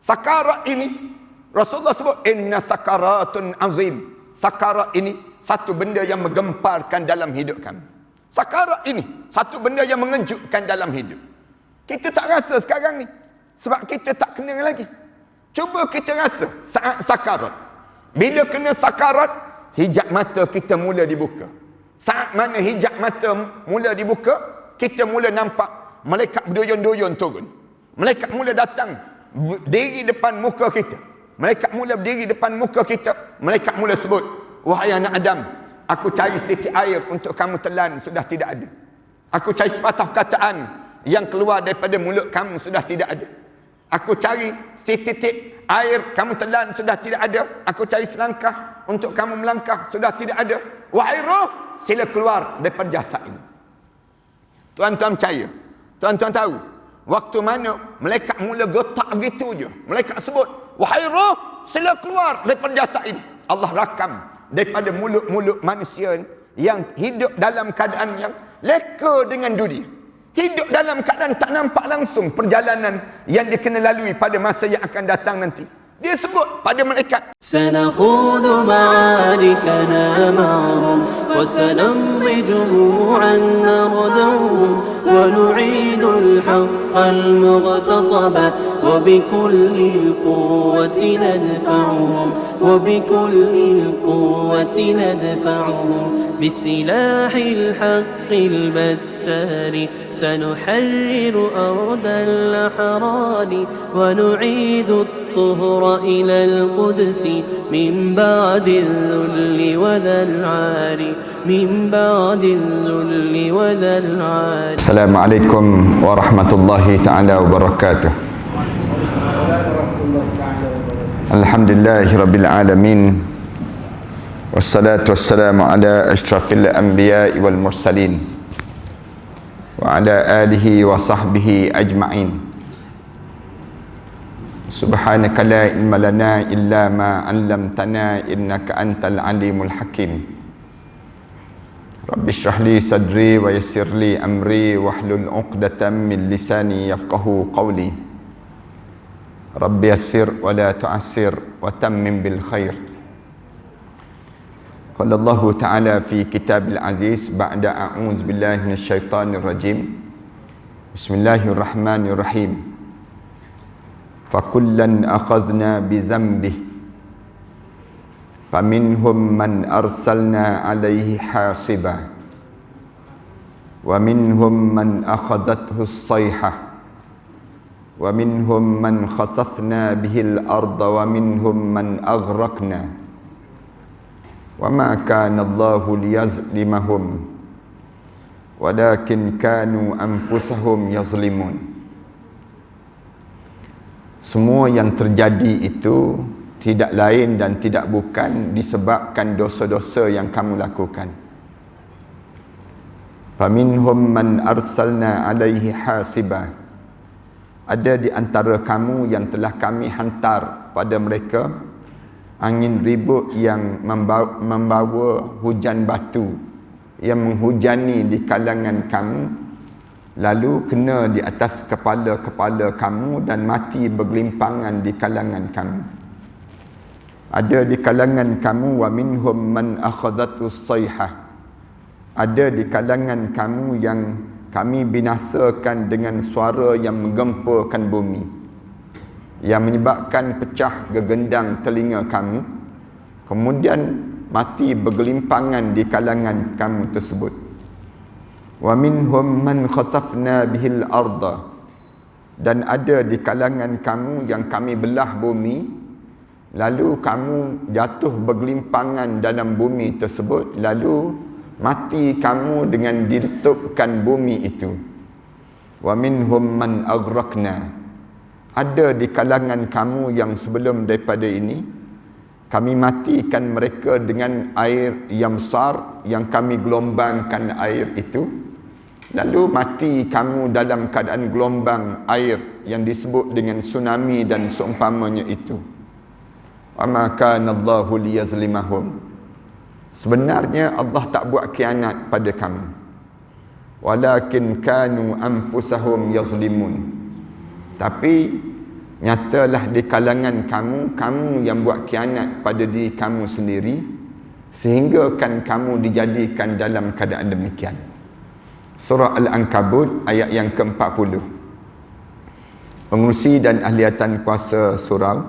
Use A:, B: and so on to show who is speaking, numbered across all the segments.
A: Sakarat ini Rasulullah sebut inna sakaratun azim. Sakarat ini satu benda yang menggemparkan dalam hidup kami. Sakarat ini satu benda yang mengejutkan dalam hidup. Kita tak rasa sekarang ni sebab kita tak kena lagi. Cuba kita rasa saat sakarat. Bila kena sakarat, hijab mata kita mula dibuka. Saat mana hijab mata mula dibuka, kita mula nampak malaikat berduyun-duyun turun. Malaikat mula datang diri depan muka kita. Malaikat mula berdiri depan muka kita. Malaikat mula sebut, wahai anak Adam, aku cari setitik air untuk kamu telan, sudah tidak ada. Aku cari sepatah perkataan yang keluar daripada mulut kamu, sudah tidak ada. Aku cari setitik air kamu telan, sudah tidak ada. Aku cari selangkah untuk kamu melangkah, sudah tidak ada. Wahai roh, sila keluar daripada jasad ini. Tuan-tuan percaya, tuan-tuan tahu waktu mana malaikat mula getak begitu je, malaikat sebut, wahai roh, sila keluar daripada jasad ini. Allah rakam daripada mulut-mulut manusia yang hidup dalam keadaan yang leka dengan dunia. Hidup dalam keadaan tak nampak langsung perjalanan yang dia kena lalui pada masa yang akan datang nanti. Dia sebut pada malaikat,
B: سنخوض معاركنا معهم وسنمضي جموعا نردعهم ونعيد الحق المغتصب وبكل القوة ندفعهم وبكل القوة ندفعهم بسلاح الحق البتار سنحرر أرض الأحرار ونعيد الطهر إلى القدس من بعد الذل وذا العار من بعد الذل وذا العار.
A: السلام عليكم ورحمة الله تعالى وبركاته. الحمد لله رب العالمين والصلاة والسلام على أشرف الأنبياء والمرسلين وعلى آله وصحبه أجمعين. سبحانك لا علم لنا إلا ما علمتنا إنك أنت العليم الحكيم. رب اشرح لي صدري ويسر لي أمري واحلل عقدة من لساني يفقهوا قولي. رب يسر ولا تعسر وتمم بالخير. قال الله تعالى في كتاب العزيز بعد أعوذ بالله من الشيطان الرجيم بسم الله الرحمن الرحيم فكلا أخذنا بذنبه فمنهم من أرسلنا عليه حاصبا ومنهم من أخذته الصيحة ومنهم من خسفنا به الأرض ومنهم من أغرقنا وما كان الله ليظلمهم ولكن كانوا أنفسهم يظلمون. Semua yang terjadi itu tidak lain dan tidak bukan disebabkan dosa-dosa yang kamu lakukan. Faminhum man arsalna alaihi hasiba. Ada di antara kamu yang telah kami hantar pada mereka angin ribut yang membawa hujan batu yang menghujani di kalangan kamu, lalu kena di atas kepala-kepala kamu dan mati bergelimpangan di kalangan kamu. Ada di kalangan kamu wa minhum man akhadhatus sayhah. Ada di kalangan kamu yang kami binasakan dengan suara yang menggemparkan bumi, yang menyebabkan pecah gegendang telinga kamu, kemudian mati bergelimpangan di kalangan kamu tersebut. Wa minhum man khasafna bihil arda. Dan ada di kalangan kamu yang kami belah bumi, lalu kamu jatuh bergelimpangan dalam bumi tersebut, lalu mati kamu dengan diletupkan bumi itu. Wa minhum man aghraqna. Ada di kalangan kamu yang sebelum daripada ini kami matikan mereka dengan air yang besar, yang kami gelombangkan air itu, lalu mati kamu dalam keadaan gelombang air yang disebut dengan tsunami dan seumpamanya itu. Wa ma kana Allahu liyazlimahum. Sebenarnya Allah tak buat khianat pada kamu. Walakin kanu anfusahum yazlimun. Tapi Nyatalah di kalangan kamu yang buat khianat pada diri kamu sendiri, sehingga kan kamu dijadikan dalam keadaan demikian. Surah Al-Ankabut ayat yang ke-40. Pengurusi dan ahliatan kuasa surau,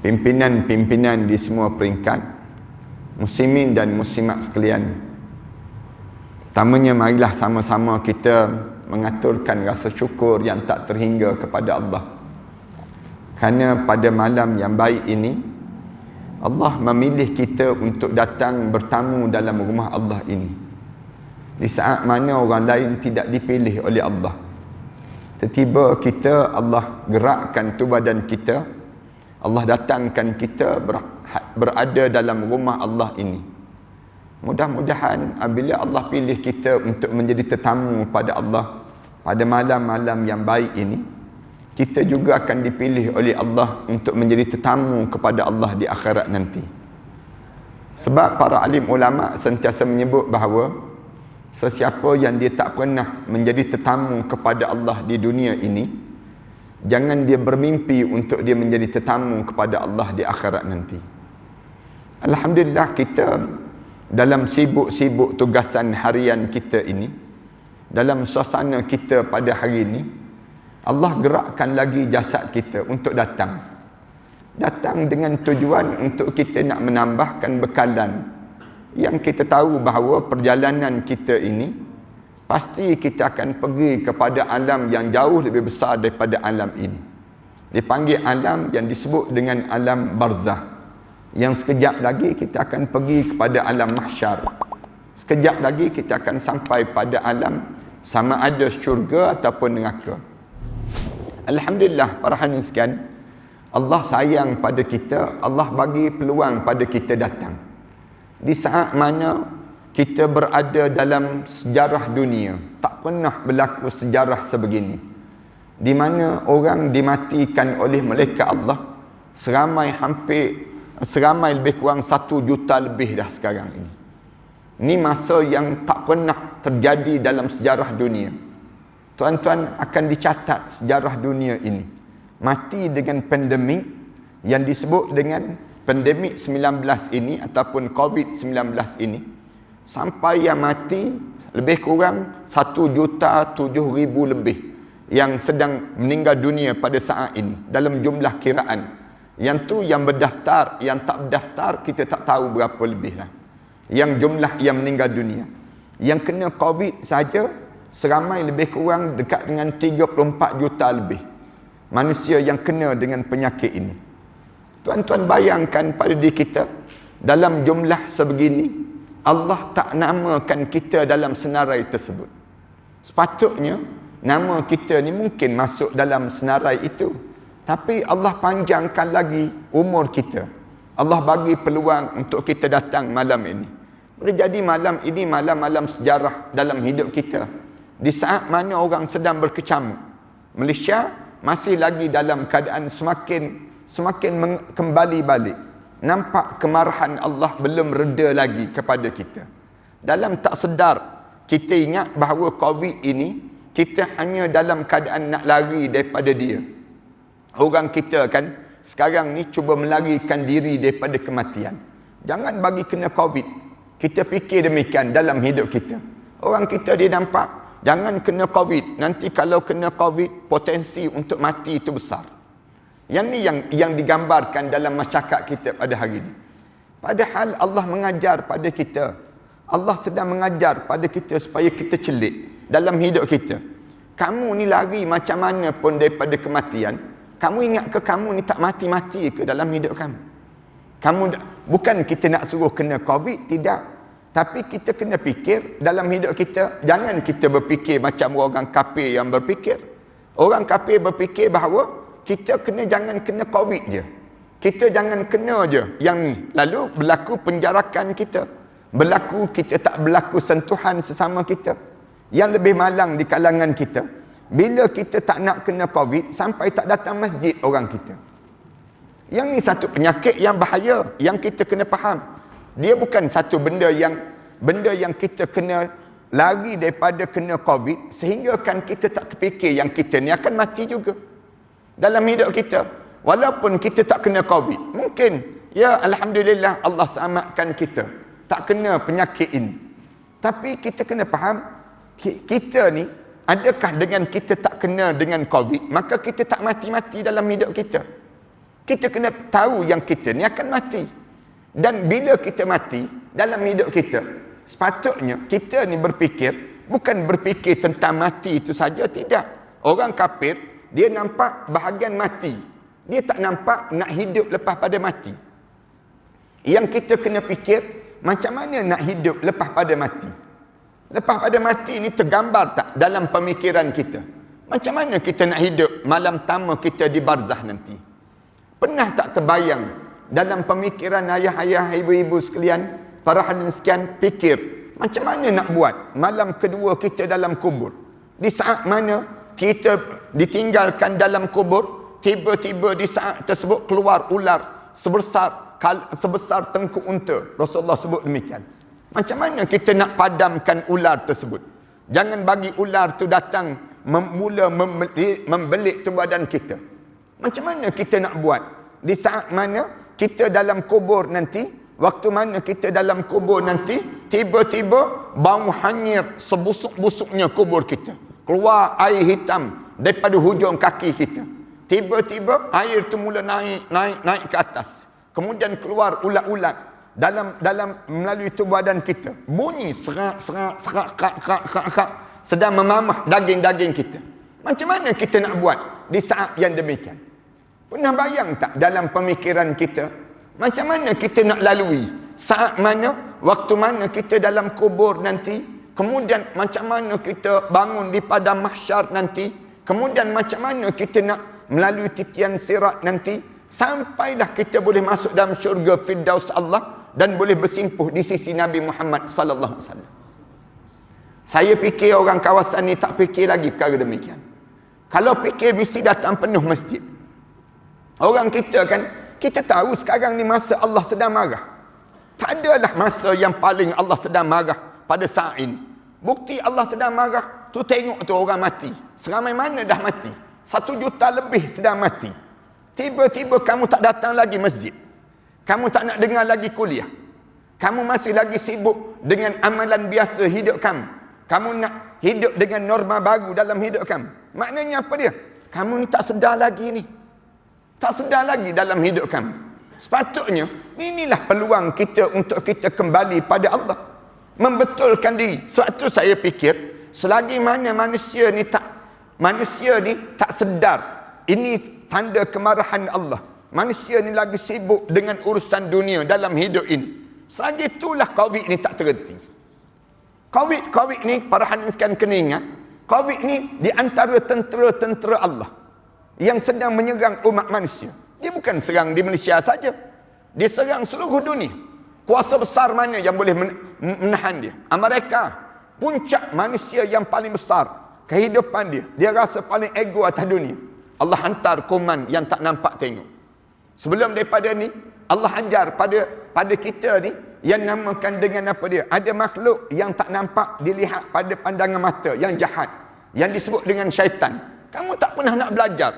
A: pimpinan-pimpinan di semua peringkat, muslimin dan muslimat sekalian, pertamanya marilah sama-sama kita mengaturkan rasa syukur yang tak terhingga kepada Allah. Kerana pada malam yang baik ini, Allah memilih kita untuk datang bertamu dalam rumah Allah ini. Di saat mana orang lain tidak dipilih oleh Allah. Tiba-tiba kita, Allah gerakkan tu badan kita, Allah datangkan kita berada dalam rumah Allah ini. Mudah-mudahan apabila Allah pilih kita untuk menjadi tetamu pada Allah pada malam-malam yang baik ini, kita juga akan dipilih oleh Allah untuk menjadi tetamu kepada Allah di akhirat nanti. Sebab para alim ulama sentiasa menyebut bahawa sesiapa yang dia tak pernah menjadi tetamu kepada Allah di dunia ini, jangan dia bermimpi untuk dia menjadi tetamu kepada Allah di akhirat nanti. Alhamdulillah, kita dalam sibuk-sibuk tugasan harian kita ini, dalam suasana kita pada hari ini, Allah gerakkan lagi jasad kita untuk datang dengan tujuan untuk kita nak menambahkan bekalan yang kita tahu bahawa perjalanan kita ini pasti kita akan pergi kepada alam yang jauh lebih besar daripada alam ini. Dipanggil alam yang disebut dengan alam barzah, yang sekejap lagi kita akan pergi kepada alam mahsyar. Sekejap lagi kita akan sampai pada alam sama ada syurga ataupun neraka. Alhamdulillah, para hadirin sekalian, Allah sayang pada kita, Allah bagi peluang pada kita datang di saat mana kita berada dalam sejarah dunia. Tak pernah berlaku sejarah sebegini, di mana orang dimatikan oleh malaikat Allah seramai lebih kurang 1 juta lebih dah sekarang ini. Ini masa yang tak pernah terjadi dalam sejarah dunia. Tuan-tuan, akan dicatat sejarah dunia ini mati dengan pandemik yang disebut dengan pandemik 19 ini ataupun COVID-19 ini, sampai yang mati lebih kurang 1,700,000 lebih yang sedang meninggal dunia pada saat ini dalam jumlah kiraan. Yang tu yang berdaftar, yang tak berdaftar kita tak tahu berapa lebih lah. Yang jumlah yang meninggal dunia, yang kena COVID saja seramai lebih kurang dekat dengan 34 juta lebih manusia yang kena dengan penyakit ini. Tuan-tuan bayangkan pada diri kita, dalam jumlah sebegini Allah tak namakan kita dalam senarai tersebut. Sepatutnya nama kita ni mungkin masuk dalam senarai itu, tapi Allah panjangkan lagi umur kita. Allah bagi peluang untuk kita datang malam ini. Boleh jadi malam ini malam-malam sejarah dalam hidup kita, di saat mana orang sedang berkecamuk. Malaysia masih lagi dalam keadaan semakin kembali balik. Nampak kemarahan Allah belum reda lagi kepada kita. Dalam tak sedar, kita ingat bahawa COVID ini kita hanya dalam keadaan nak lari daripada dia. Orang kita kan sekarang ni cuba melarikan diri daripada kematian. Jangan bagi kena COVID. Kita fikir demikian dalam hidup kita. Orang kita dia nampak, jangan kena COVID. Nanti kalau kena COVID, potensi untuk mati itu besar. Yang ni yang digambarkan dalam masyarakat kita pada hari ini. Padahal Allah mengajar pada kita. Allah sedang mengajar pada kita supaya kita celik dalam hidup kita. Kamu ni lari macam mana pun daripada kematian. Kamu ingat ke kamu ni tak mati-mati ke dalam hidup kamu? Bukan kita nak suruh kena COVID, tidak. Tapi kita kena fikir dalam hidup kita, jangan kita berfikir macam orang kafir yang berfikir. Orang kafir berfikir bahawa kita jangan kena COVID je. Kita jangan kena je yang ni. Lalu berlaku penjarakan kita. Kita tak berlaku sentuhan sesama kita. Yang lebih malang di kalangan kita, bila kita tak nak kena COVID, sampai tak datang masjid orang kita. Yang ni satu penyakit yang bahaya, yang kita kena faham. Dia bukan satu benda yang kita kena lari daripada kena COVID, sehingga kan kita tak terfikir yang kita ni akan mati juga. dalam hidup kita. Walaupun kita tak kena COVID, mungkin, ya Alhamdulillah Allah selamatkan kita, tak kena penyakit ini. Tapi kita kena faham, kita ni, adakah dengan kita tak kena dengan COVID, maka kita tak mati-mati dalam hidup kita? Kita kena tahu yang kita ni akan mati. Dan bila kita mati dalam hidup kita, sepatutnya kita ni berfikir, bukan berfikir tentang mati itu saja, tidak. Orang kafir, dia nampak bahagian mati. Dia tak nampak nak hidup lepas pada mati. Yang kita kena fikir, macam mana nak hidup lepas pada mati? Lepas pada mati ni tergambar tak dalam pemikiran kita? Macam mana kita nak hidup malam pertama kita di barzah nanti? Pernah tak terbayang dalam pemikiran ayah-ayah, ibu-ibu sekalian, para hadirin sekalian, fikir, macam mana nak buat malam kedua kita dalam kubur? Di saat mana kita ditinggalkan dalam kubur, tiba-tiba di saat tersebut keluar ular sebesar tengkuk unta. Rasulullah sebut demikian. Macam mana kita nak padamkan ular tersebut? Jangan bagi ular tu datang mula membelit tubuh badan kita. Macam mana kita nak buat di saat mana kita dalam kubur nanti? Waktu mana kita dalam kubur nanti, tiba-tiba bau hanyir sebusuk-busuknya kubur kita. Keluar air hitam daripada hujung kaki kita. Tiba-tiba air itu mula naik ke atas. Kemudian keluar ulat-ulat dalam melalui tubuh badan kita. Bunyi serak, sedang memamah daging-daging kita. Macam mana kita nak buat di saat yang demikian? Pernah bayang tak dalam pemikiran kita, macam mana kita nak lalui saat mana, waktu mana kita dalam kubur nanti, kemudian macam mana kita bangun di padang mahsyar nanti, kemudian macam mana kita nak melalui titian sirat nanti, sampailah kita boleh masuk dalam syurga Firdaus Allah dan boleh bersimpuh di sisi Nabi Muhammad sallallahu alaihi wasallam. Saya fikir orang kawasan ni tak fikir lagi perkara demikian. Kalau fikir mesti datang penuh masjid. Orang kita kan, kita tahu sekarang ni masa Allah sedang marah. Tak adalah masa yang paling Allah sedang marah pada saat ini. Bukti Allah sedang marah, tu tengok tu orang mati. Seramai mana dah mati? 1 juta lebih sedang mati. Tiba-tiba kamu tak datang lagi masjid. Kamu tak nak dengar lagi kuliah. Kamu masih lagi sibuk dengan amalan biasa hidup kamu. Kamu nak hidup dengan norma baru dalam hidup kamu. Maknanya apa dia? Kamu ni tak sedar lagi ni. Tak sedar lagi dalam hidup kamu. Sepatutnya, inilah peluang kita untuk kita kembali pada Allah. Membetulkan diri. Sebab tu saya fikir, selagi mana manusia ni tak sedar, ini tanda kemarahan Allah. Manusia ni lagi sibuk dengan urusan dunia dalam hidup ini. Selagi itulah COVID ni tak terhenti. COVID ni, para hadirin sekalian kena ingat, COVID ni di antara tentera-tentera Allah yang sedang menyerang umat manusia. Dia bukan serang di Malaysia saja. Dia serang seluruh dunia. Kuasa besar mana yang boleh menahan dia? Amerika, puncak manusia yang paling besar kehidupan dia. Dia rasa paling ego atas dunia. Allah hantar kuman yang tak nampak tengok. Sebelum daripada ni, Allah ajar pada kita ni yang namakan dengan apa dia? Ada makhluk yang tak nampak dilihat pada pandangan mata, yang jahat, yang disebut dengan syaitan. Kamu tak pernah nak belajar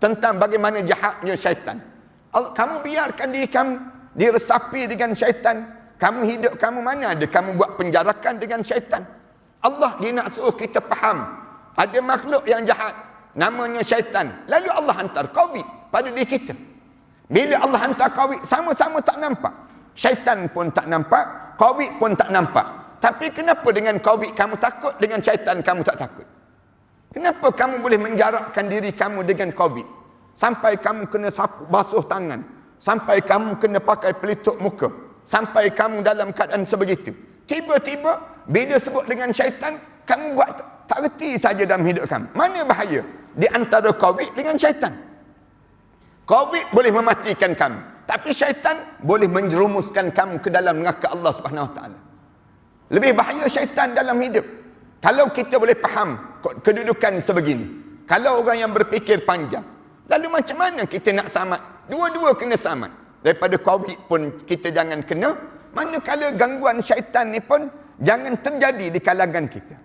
A: tentang bagaimana jahatnya syaitan. Kamu biarkan diri kamu diresapi dengan syaitan. Kamu hidup kamu mana ada kamu buat penjarakan dengan syaitan. Allah dia nak suruh kita faham. Ada makhluk yang jahat, namanya syaitan. Lalu Allah hantar COVID pada diri kita. Bila Allah hantar COVID, sama-sama tak nampak. Syaitan pun tak nampak, COVID pun tak nampak. Tapi kenapa dengan COVID kamu takut, dengan syaitan kamu tak takut? Kenapa kamu boleh menjarakkan diri kamu dengan COVID? Sampai kamu kena basuh tangan. Sampai kamu kena pakai pelitup muka. Sampai kamu dalam keadaan sebegitu. Tiba-tiba, bila sebut dengan syaitan, kamu buat tak reti saja dalam hidup kamu. Mana bahaya? Di antara COVID dengan syaitan. COVID boleh mematikan kamu. Tapi syaitan boleh menjerumuskan kamu ke dalam neraka Allah Subhanahu Wa Taala. Lebih bahaya syaitan dalam hidup. Kalau kita boleh faham kedudukan sebegini. Kalau orang yang berfikir panjang. Lalu macam mana kita nak selamat? Dua-dua kena selamat. Daripada COVID pun kita jangan kena. Manakala gangguan syaitan ni pun jangan terjadi di kalangan kita.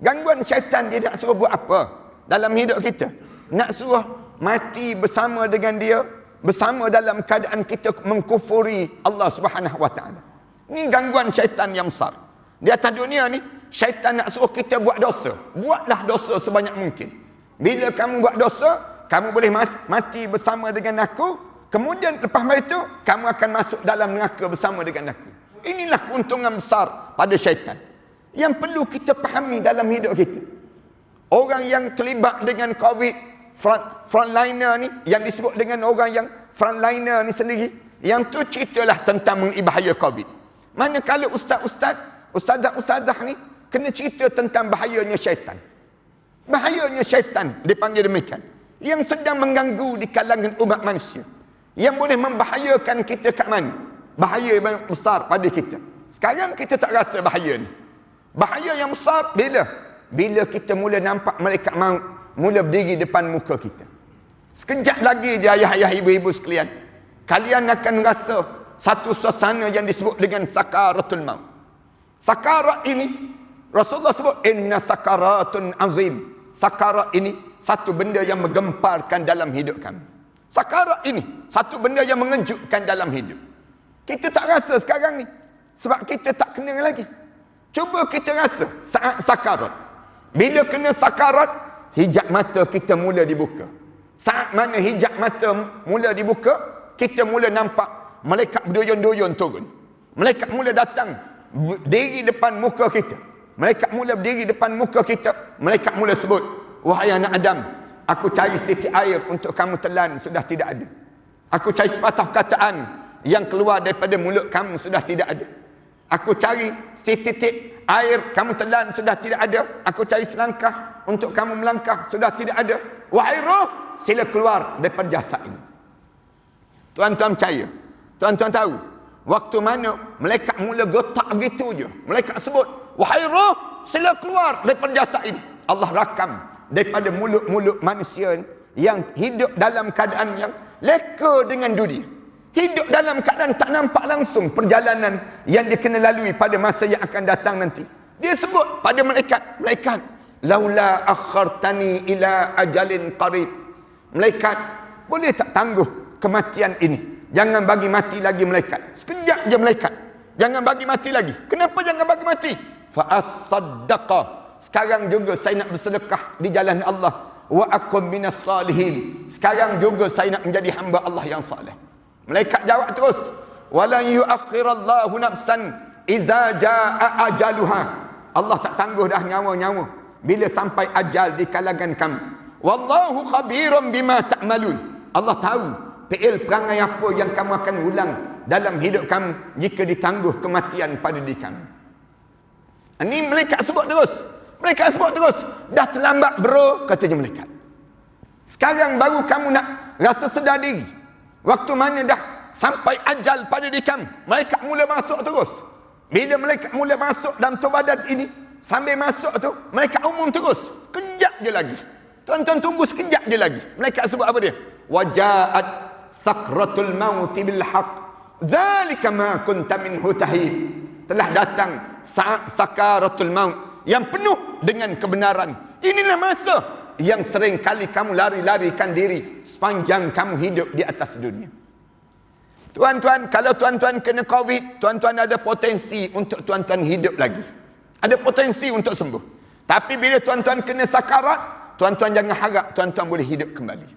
A: Gangguan syaitan dia nak suruh buat apa dalam hidup kita? Nak suruh mati bersama dengan dia, bersama dalam keadaan kita mengkufuri Allah Subhanahu Wa Taala. Ini gangguan syaitan yang besar. Di atas dunia ni, syaitan nak suruh kita buat dosa. Buatlah dosa sebanyak mungkin. Bila kamu buat dosa, kamu boleh mati bersama dengan aku. Kemudian lepas itu, kamu akan masuk dalam neraka bersama dengan aku. Inilah keuntungan besar pada syaitan. Yang perlu kita fahami dalam hidup kita. Orang yang terlibat dengan COVID, frontliner ni, yang disebut dengan orang yang frontliner ni sendiri, yang tu ceritalah tentang bahaya COVID. Manakala ustazah ni kena cerita tentang bahayanya syaitan. Bahayanya syaitan dipanggil demikian. Yang sedang mengganggu di kalangan umat manusia. Yang boleh membahayakan kita kat mana? Bahaya yang besar pada kita. Sekarang kita tak rasa bahaya ni. Bahaya yang besar bila? Bila kita mula nampak malaikat maut mula berdiri depan muka kita. Sekejap lagi je ayah-ayah, ibu-ibu sekalian, kalian akan rasa satu suasana yang disebut dengan sakaratul maut. Sakarat ini Rasulullah sebut inna sakaratun azim. Sakarat ini satu benda yang menggemparkan dalam hidup kami. Sakarat ini satu benda yang mengejutkan dalam hidup. Kita tak rasa sekarang ni sebab kita tak kena lagi. Cuba kita rasa saat sakarat. Bila kena sakarat, hijab mata kita mula dibuka. Saat mana hijab mata mula dibuka, kita mula nampak malaikat berduyun-duyun turun. Malaikat mula datang berdiri depan muka kita. Malaikat mula berdiri depan muka kita. Malaikat mula sebut, wahai anak Adam, aku cari setitik air untuk kamu telan, sudah tidak ada. Aku cari sepatah perkataan yang keluar daripada mulut kamu, sudah tidak ada. Aku cari setitik air kamu telan, sudah tidak ada. Aku cari selangkah untuk kamu melangkah, sudah tidak ada. Wahai roh, sila keluar daripada jasad ini. Tuan-tuan percaya, tuan-tuan tahu, waktu mana malaikat mula getak begitu je, malaikat sebut, wahai roh, sila keluar daripada jasad ini. Allah rakam daripada mulut-mulut manusia yang hidup dalam keadaan yang leka dengan dunia. Hidup dalam keadaan tak nampak langsung perjalanan yang dia kena lalui pada masa yang akan datang nanti. Dia sebut pada malaikat, malaikat, laula akhartani ila ajalin qarib. Malaikat, boleh tak tangguh kematian ini? Jangan bagi mati lagi malaikat. Sekejap je malaikat. Jangan bagi mati lagi. Kenapa jangan bagi mati? Fa as-saddaqa. Sekarang juga saya nak bersedekah di jalan Allah. Wa akum minas salihin. Sekarang juga saya nak menjadi hamba Allah yang saleh. Malaikat jawab terus, walan yuakhirallahu nafsan iza jaa ajaluha. Allah tak tangguh dah nyawa-nyawa bila sampai ajal di kalangan kamu. Wallahu khabirum bima ta'malun. Allah tahu fi'il perangai apa yang kamu akan ulang dalam hidup kamu jika ditangguh kematian pada diri kamu. Ini malaikat sebut terus. Malaikat sebut terus, dah terlambat bro, katanya malaikat. Sekarang baru kamu nak rasa sedar diri. Waktu mana dah sampai ajal pada diri kamu, malaikat mula masuk terus. Bila malaikat mula masuk dalam tubuh ini, sambil masuk tu, malaikat umum terus. Kejap je lagi. Tuan-tuan tunggu sekejap je lagi. Malaikat sebut apa dia? Waja'at sakratul mauti bil haq. Zalika ma kunta minhu tahid. Telah datang saat sakaratul maut yang penuh dengan kebenaran. Inilah masa yang sering kali kamu lari-larikan diri sepanjang kamu hidup di atas dunia. Tuan-tuan, kalau tuan-tuan kena COVID, tuan-tuan ada potensi untuk tuan-tuan hidup lagi. Ada potensi untuk sembuh. Tapi bila tuan-tuan kena sakarat, tuan-tuan jangan harap tuan-tuan boleh hidup kembali.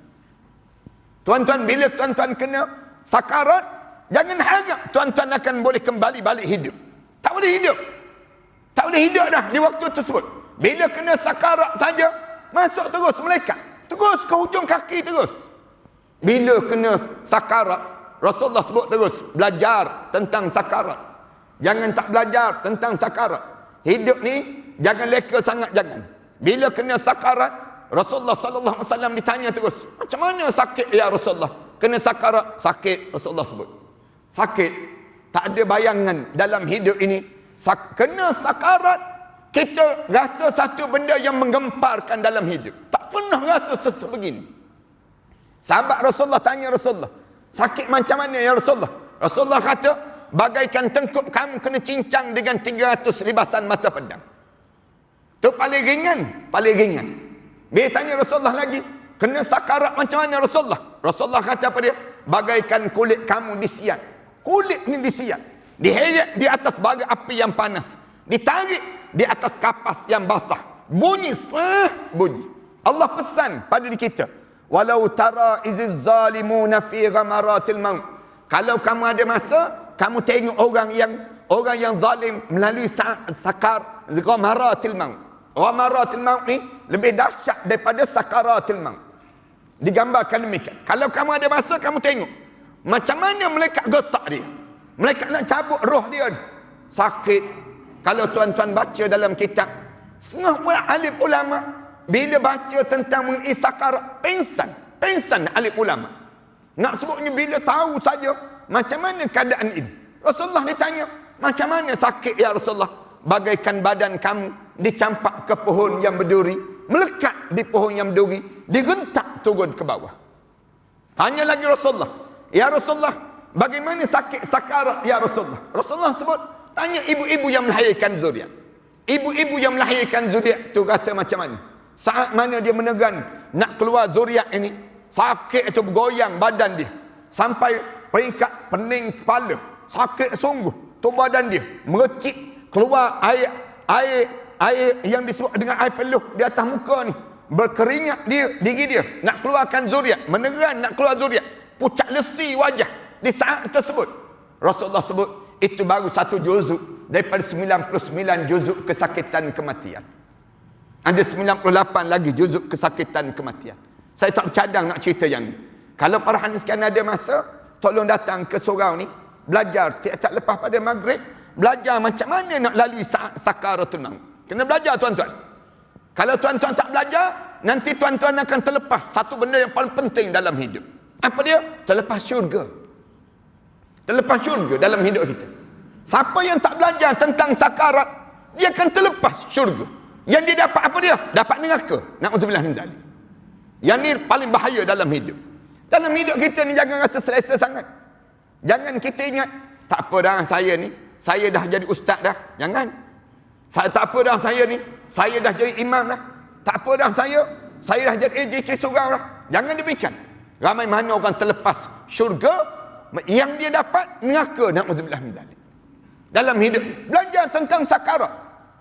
A: Tuan-tuan, bila tuan-tuan kena sakarat, jangan harap tuan-tuan akan boleh kembali balik hidup. Tak boleh hidup. Tak boleh hidup dah di waktu tersebut. Bila kena sakarat saja, masuk terus malaikat. Terus ke hujung kaki terus. Bila kena sakarat, Rasulullah sebut terus, belajar tentang sakarat. Jangan tak belajar tentang sakarat. Hidup ni jangan leka sangat, jangan. Bila kena sakarat, Rasulullah sallallahu alaihi wasallam ditanya terus, macam mana sakit ya Rasulullah? Kena sakarat, sakit, Rasulullah sebut. Sakit. Tak ada bayangan dalam hidup ini. Kena sakarat, kita rasa satu benda yang menggemparkan dalam hidup. Tak pernah rasa sebegini. Sahabat Rasulullah tanya Rasulullah, sakit macam mana ya Rasulullah? Rasulullah kata, bagaikan tengkuk kamu kena cincang dengan 300 libasan mata pedang. Itu paling ringan, paling ringan. Bila tanya Rasulullah lagi, Kena sakarat macam mana Rasulullah? Rasulullah kata apa dia? Bagaikan kulit kamu disiat. Kulit ni disiat. Diheret di atas bara api yang panas. Ditarik di atas kapas yang basah. Bunyi bunyi. Allah pesan pada kita. Walau tara iziz zalimuna fi ghamaratil maut. Kalau kamu ada masa, kamu tengok orang yang zalim melalui sakar ghamaratil maut. Ghamaratil maut ni lebih dahsyat daripada sakaratil maut. Digambarkan demikian. Kalau kamu ada masa, kamu tengok macam mana malaikat getak dia. Malaikat nak cabut roh dia. Sakit. Kalau tuan-tuan baca dalam kitab, setengah alim ulama bila baca tentang mengenai sakarat, pengsan alim ulama. Nak sebutnya bila tahu saja macam mana keadaan ini. Rasulullah ditanya, macam mana sakit ya Rasulullah? Bagaikan badan kamu dicampak ke pohon yang berduri, melekat di pohon yang berduri, digentak turun ke bawah. Tanya lagi Rasulullah, ya Rasulullah, bagaimana sakit sakarat ya Rasulullah? Rasulullah sebut, tanya ibu-ibu yang melahirkan zuriat. Ibu-ibu yang melahirkan zuriat tu rasa macam mana? Saat mana dia menegan nak keluar zuriat ini, sakit itu bergoyang badan dia sampai peringkat pening kepala, sakit sungguh tu badan dia, mercik, keluar air yang disebut dengan air peluh di atas muka ni, berkeringat diri dia nak keluarkan zuriat, menegan nak keluar zuriat, pucat lesi wajah di saat tersebut. Rasulullah sebut itu baru satu juzuk daripada 99 juzuk kesakitan kematian. Ada 98 lagi juzuk kesakitan kematian. Saya tak bercadang nak cerita yang ni. Kalau para hadis sekian ada masa, tolong datang ke surau ni, belajar tiap-tiap lepas pada maghrib, belajar macam mana nak lalui sakaratul maut. Kena belajar tuan-tuan. Kalau tuan-tuan tak belajar, nanti tuan-tuan akan terlepas satu benda yang paling penting dalam hidup. Apa dia? Terlepas syurga. Terlepas syurga dalam hidup kita. Siapa yang tak belajar tentang sakarat, dia akan terlepas syurga. Yang dia dapat apa dia? Dapat neraka. Na'udzubillah min dzalik. Yang ni paling bahaya dalam hidup. Dalam hidup kita ni jangan rasa selesa sangat. Jangan kita ingat, tak apa dah saya ni, saya dah jadi ustaz dah. Jangan. Tak apa dah saya ni, saya dah jadi imam dah. Tak apa dah saya dah jadi AJK surau dah. Jangan demikian. Ramai mana orang terlepas syurga, yang dia dapat neraka. Na'udzubillah min dzalik. Dalam hidup ni, belajar tentang sakarat.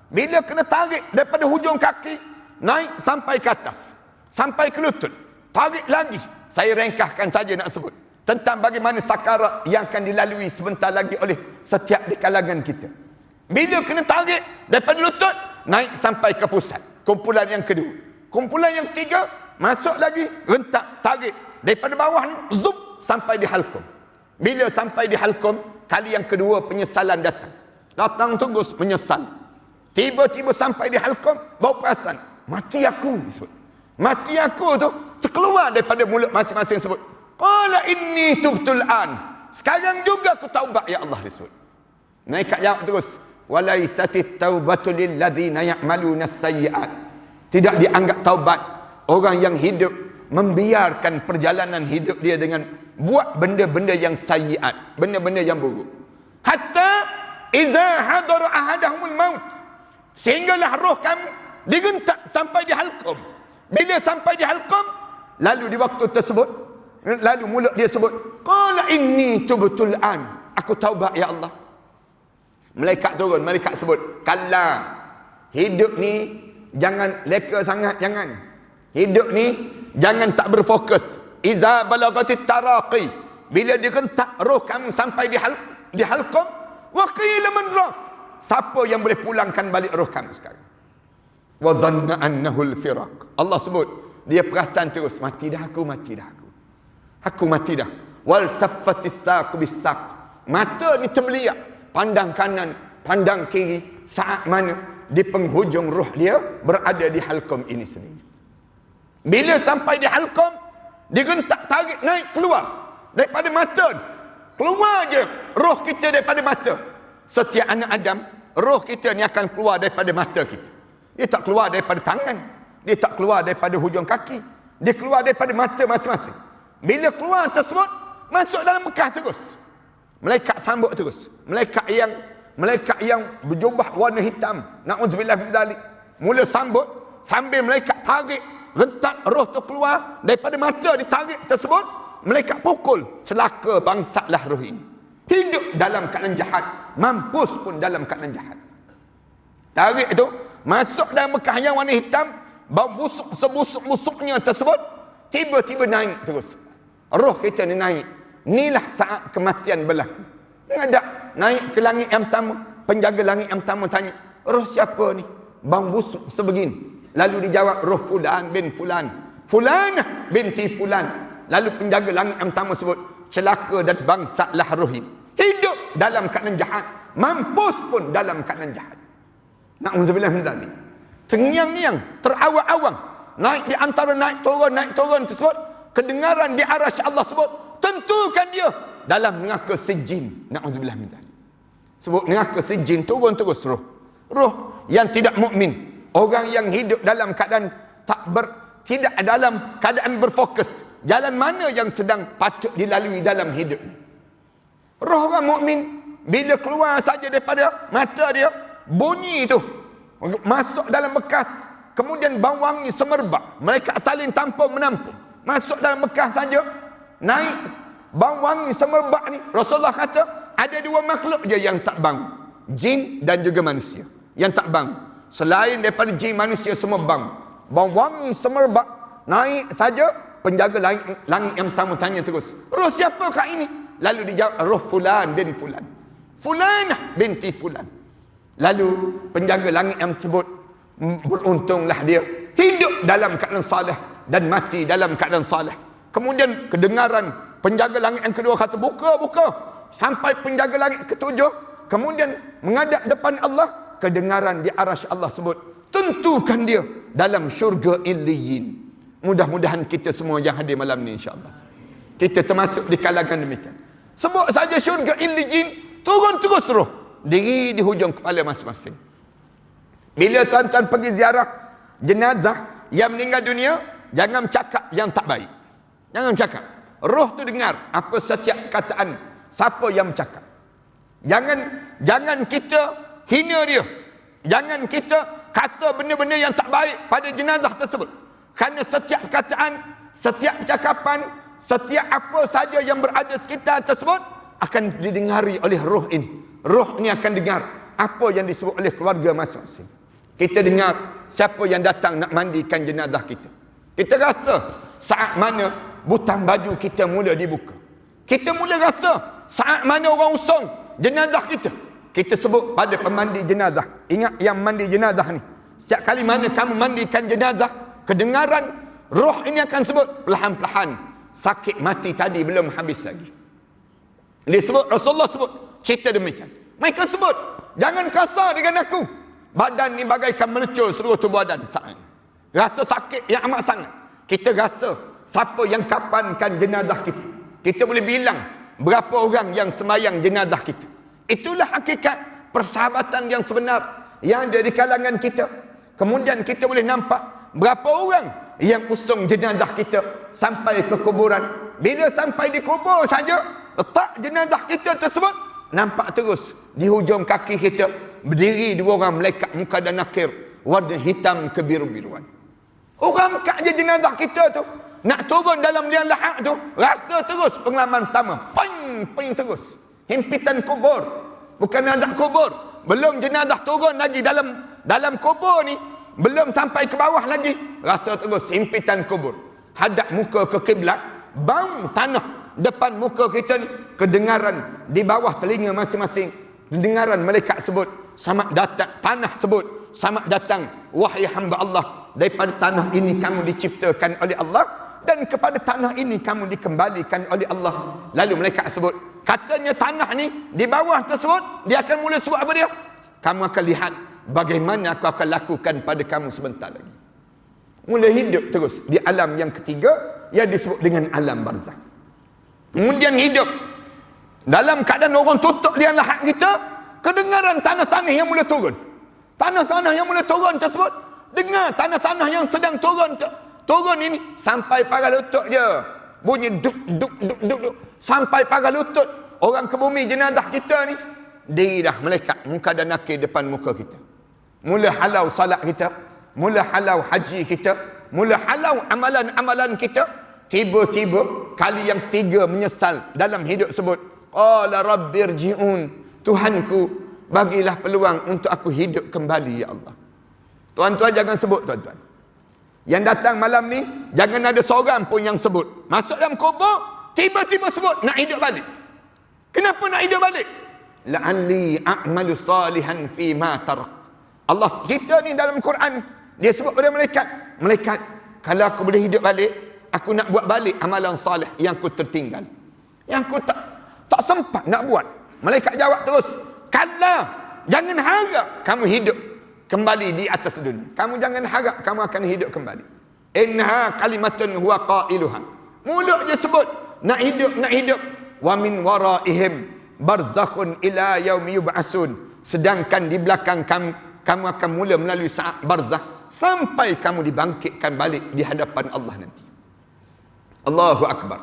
A: Bila kena tarik daripada hujung kaki, naik sampai ke atas, sampai ke lutut, tarik lagi. Saya ringkaskan saja nak sebut tentang bagaimana sakarat yang akan dilalui sebentar lagi oleh setiap di kalangan kita. Bila kena tarik daripada lutut, naik sampai ke pusat, kumpulan yang kedua. Kumpulan yang ketiga, masuk lagi, rentak, tarik daripada bawah ni, zup, sampai di halqum. Bila sampai di halqum, kali yang kedua penyesalan datang. Datang terus menyesal. Tiba-tiba sampai di halqum, bawa perasan, mati aku disebut. Mati aku tu terkeluar daripada mulut masing-masing sebut, qala inni tubtul an. Sekarang juga aku taubat ya Allah disebut. Malaikat jawab terus, walaisatit taubatu lil ladzina ya'maluna as-sayyi'at. Tidak dianggap taubat orang yang hidup membiarkan perjalanan hidup dia dengan buat benda-benda yang sayyi'at, benda-benda yang buruk. Hatta iza hadara ahadahumul maut, sehinggalah roh kamu digentak sampai di halqum. Bila sampai di halqum, lalu di waktu tersebut, lalu mulut dia sebut, qala inni tubtul an. Aku taubat ya Allah. Malaikat turun, malaikat sebut, kalla, hidup ni jangan leka sangat, jangan. Hidup ni jangan tak berfokus. Iza balagatit taraqi, bila digentak roh kamu sampai di halqum, wa qila man raq, siapa yang boleh pulangkan balik roh kamu sekarang? Wa dhanna annahu al-firaq. Allah sebut, dia perasan terus, mati dah aku, mati dah aku. Aku mati dah. Wal taffatis saq bis-saq. Mata ni terbeliak, pandang kanan, pandang kiri, saat mana di penghujung roh dia berada di halqum ini sendiri. Bila sampai di halqum, digentak, tarik, naik, keluar daripada mata. Keluar je roh kita daripada mata. Setiap anak Adam, roh kita ni akan keluar daripada mata kita. Dia tak keluar daripada tangan, dia tak keluar daripada hujung kaki, dia keluar daripada mata masing-masing. Bila keluar tersebut, masuk dalam bekas terus. Malaikat sambut terus. Malaikat yang berjubah warna hitam, na'udzubillah min dzalik, mula sambut sambil malaikat tarik, rentak roh tu keluar daripada mata ditarik tersebut, malaikat pukul, celaka bangsalah roh ini. Hidup dalam keadaan jahat, mampus pun dalam keadaan jahat. Tarik itu masuk dalam bekas yang warna hitam, bau busuk sebusuk-busuknya tersebut, tiba-tiba naik terus. Roh kita ni naik. Inilah saat kematian berlaku. Mengadap naik ke langit yang pertama, penjaga langit yang pertama tanya, roh siapa ni? Bau busuk sebegini. Lalu dijawab, roh fulan bin fulan, fulanah binti fulan. Lalu penjaga langit yang pertama sebut, celaka dan bangsalah roh ini. Hidup dalam keadaan jahat, mampus pun dalam keadaan jahat. Na'udzubillah min dzalik. Terngiang-ngiang, terawang-awang, naik di antara naik turun tersebut, kedengaran di arasy Allah sebut, tentukan dia dalam neraka sijin. Na'udzubillah min dzalik. Sebut neraka sijin, turun terus roh. Roh yang tidak mukmin, orang yang hidup dalam keadaan tidak dalam keadaan berfokus. Jalan mana yang sedang patut dilalui dalam hidup ni? Roh orang mukmin bila keluar saja daripada mata dia, bunyi itu masuk dalam bekas, kemudian bau wangi semerbak, mereka saling tampung menampung, masuk dalam bekas saja, naik bau wangi semerbak ni. Rasulullah kata ada dua makhluk je yang tak bang, jin dan juga manusia yang tak bang. Selain daripada jin, manusia semua bang. Bau wangi semerbak, naik saja, penjaga langit yang pertama tanya terus, roh siapakah ini? Lalu dijawab, roh fulan bin fulan, fulanah binti fulan. Lalu penjaga langit yang tersebut, beruntunglah dia hidup dalam keadaan saleh dan mati dalam keadaan saleh. Kemudian kedengaran penjaga langit yang kedua kata, buka. Sampai penjaga langit ketujuh, kemudian menghadap depan Allah, kedengaran di arasy Allah sebut, tentukan dia dalam syurga Illiyin. Mudah-mudahan kita semua yang hadir malam ni insya-Allah kita termasuk di kalangan demikian. Sebut saja syurga Illiyin, turun terus roh, diri di hujung kepala masing-masing. Bila tuan-tuan pergi ziarah jenazah yang meninggal dunia, jangan cakap yang tak baik. Jangan cakap. Roh tu dengar apa setiap kataan siapa yang bercakap. Jangan kita hina dia. Jangan kita kata benda-benda yang tak baik pada jenazah tersebut. Kerana setiap kataan, setiap cakapan, setiap apa saja yang berada sekitar tersebut akan didengari oleh roh ini. Roh ini akan dengar apa yang disebut oleh keluarga masing-masing. Kita dengar siapa yang datang nak mandikan jenazah kita. Kita rasa saat mana butang baju kita mula dibuka. Kita mula rasa saat mana orang usung jenazah kita. Kita sebut pada pemandi jenazah. Ingat yang mandi jenazah ni. Setiap kali mana kamu mandikan jenazah, kedengaran roh ini akan sebut perlahan-lahan, sakit mati tadi belum habis lagi. Dia sebut, Rasulullah sebut cerita demikian. Mereka sebut, jangan kasar dengan aku. Badan ni bagaikan melecur seluruh tubuh badan saat ini. Rasa sakit yang amat sangat. Kita rasa siapa yang kapankan jenazah kita. Kita boleh bilang berapa orang yang sembahyang jenazah kita. Itulah hakikat persahabatan yang sebenar yang ada di kalangan kita. Kemudian kita boleh nampak berapa orang yang usung jenazah kita sampai ke kuburan. Bila sampai di kubur saja, letak jenazah kita tersebut, nampak terus di hujung kaki kita berdiri dua orang malaikat muka dan nakir, warna hitam kebiru-biruan. Orang angkat je jenazah kita tu, nak turun dalam liang lahat tu, rasa terus pengalaman pertama, ping terus. Himpitan kubur, bukan azab kubur. Belum jenazah turun lagi dalam kubur ni, belum sampai ke bawah lagi, rasa terus himpitan kubur. Hadap muka ke kiblat, bau tanah depan muka kita ni, kedengaran di bawah telinga masing-masing, kedengaran malaikat sebut, selamat datang, tanah sebut, selamat datang wahai hamba Allah, daripada tanah ini kamu diciptakan oleh Allah dan kepada tanah ini kamu dikembalikan oleh Allah. Lalu malaikat sebut, katanya tanah ni di bawah tersebut, dia akan mula sebut apa dia? Kamu akan lihat bagaimana aku akan lakukan pada kamu sebentar lagi. Mula hidup terus di alam yang ketiga yang disebut dengan alam barzakh. Kemudian hidup dalam keadaan orang tutup liang lahat kita, kedengaran tanah-tanah yang mula turun. Tanah-tanah yang mula turun tersebut, dengar tanah-tanah yang sedang turun ini sampai pagar lutut dia. Bunyi duk duk duk duk duk sampai pagar lutut orang ke bumi jenazah kita ni. Dirilah malaikat muka dan nakir depan muka kita. Mula halau salat kita, mula halau haji kita, mula halau amalan-amalan kita, tiba-tiba kali yang 3 menyesal dalam hidup sebut. Qala rabbirji'un, Tuhanku, bagilah peluang untuk aku hidup kembali ya Allah. Tuan-tuan jangan sebut tuan-tuan. Yang datang malam ni, jangan ada seorang pun yang sebut. Masuk dalam kubur, tiba-tiba sebut nak hidup balik. Kenapa nak hidup balik? La'alli a'malu salihan fi ma tarak. Allah kita ni dalam Quran, dia sebut pada malaikat, malaikat, kalau aku boleh hidup balik, aku nak buat balik amalan salih yang aku tertinggal, yang aku tak sempat nak buat. Malaikat jawab terus, kalla, jangan harap kamu hidup kembali di atas dunia. Kamu jangan harap kamu akan hidup kembali. Innaha kalimatun huwa qailuha. Mulut je sebut nak hidup. Wa min waraihim barzakhun ila yaumi yub'asun. Sedangkan di belakang kamu akan mula melalui saat barzakh sampai kamu dibangkitkan balik di hadapan Allah nanti. Allahu akbar.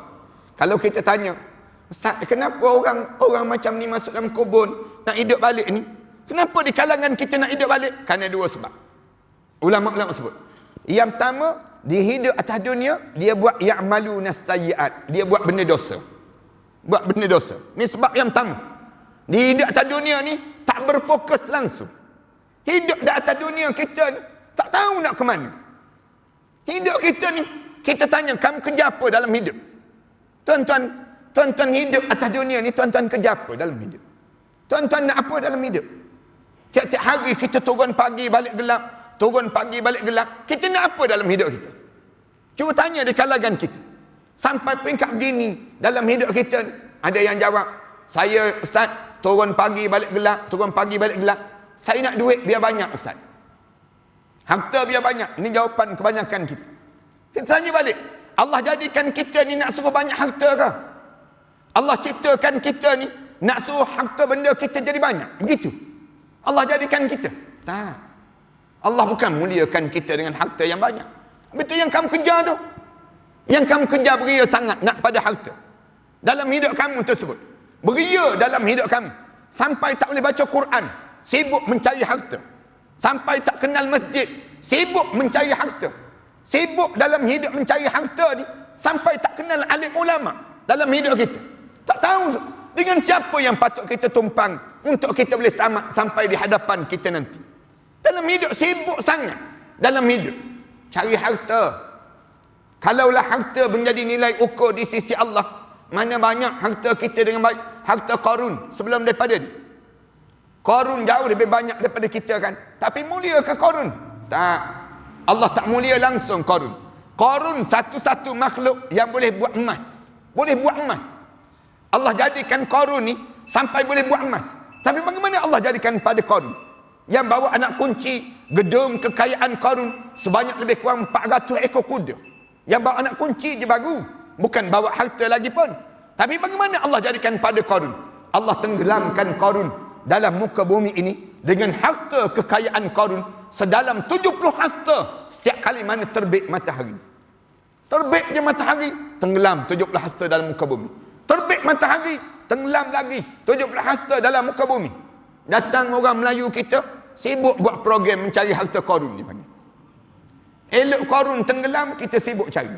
A: Kalau kita tanya, Ustaz, kenapa orang macam ni masuk dalam kubur nak hidup balik ni? Kenapa di kalangan kita nak hidup balik? Kerana 2 sebab. Ulama-ulama sebut. Yang pertama, dia hidup atas dunia, dia buat ya'maluna sayyi'at. Dia buat benda dosa. Ni sebab yang pertama. Dia hidup atas dunia ni, tak berfokus langsung. Hidup di atas dunia kita ni, tak tahu nak ke mana. Hidup kita ni, kita tanya, kamu kerja apa dalam hidup? Tuan-tuan hidup atas dunia ni, tuan-tuan kerja apa dalam hidup? Tuan-tuan nak apa dalam hidup? Tiap-tiap hari kita turun pagi balik gelap. Kita nak apa dalam hidup kita? Cuba tanya di kalangan kita. Sampai peringkat begini dalam hidup kita, ada yang jawab, saya Ustaz, turun pagi balik gelap. Saya nak duit biar banyak Ustaz. Harta biar banyak. Ini jawapan kebanyakan kita. Kita tanya balik, Allah jadikan kita ni nak suruh banyak harta ke? Allah ciptakan kita ni nak suruh harta benda kita jadi banyak? Begitu Allah jadikan kita? Tak. Allah bukan muliakan kita dengan harta yang banyak. Betul yang kamu kejar tu. Yang kamu kejar beria sangat nak pada harta. Dalam hidup kamu tersebut. Beria dalam hidup kamu. Sampai tak boleh baca Quran. Sibuk mencari harta. Sampai tak kenal masjid. Sibuk mencari harta. Sibuk dalam hidup mencari harta ni. Sampai tak kenal alim ulama dalam hidup kita. Tak tahu dengan siapa yang patut kita tumpang untuk kita boleh selamat sampai di hadapan kita nanti. Dalam hidup sibuk sangat. Dalam hidup cari harta. Kalaulah harta menjadi nilai ukur di sisi Allah, mana banyak harta kita dengan baik. Harta Qarun sebelum daripada ni. Qarun jauh lebih banyak daripada kita kan. Tapi mulia ke Qarun? Tak. Allah tak mulia langsung Qarun. Qarun satu-satu makhluk yang boleh buat emas. Allah jadikan Qarun ni sampai boleh buat emas. Tapi bagaimana Allah jadikan pada Qarun? Yang bawa anak kunci gedung kekayaan Qarun sebanyak lebih kurang 400 ekor kuda. Yang bawa anak kunci je baru, bukan bawa harta lagi pun. Tapi bagaimana Allah jadikan pada Qarun? Allah tenggelamkan Qarun dalam muka bumi ini dengan harta kekayaan Qarun sedalam 70 hasta setiap kali mana terbit matahari. Terbit je matahari, tenggelam 70 hasta dalam muka bumi. Terbit matahari, tenggelam lagi 70 hasta dalam muka bumi. Datang orang Melayu kita, sibuk buat program mencari harta Qarun ni panggil. Elok Qarun tenggelam, kita sibuk cari.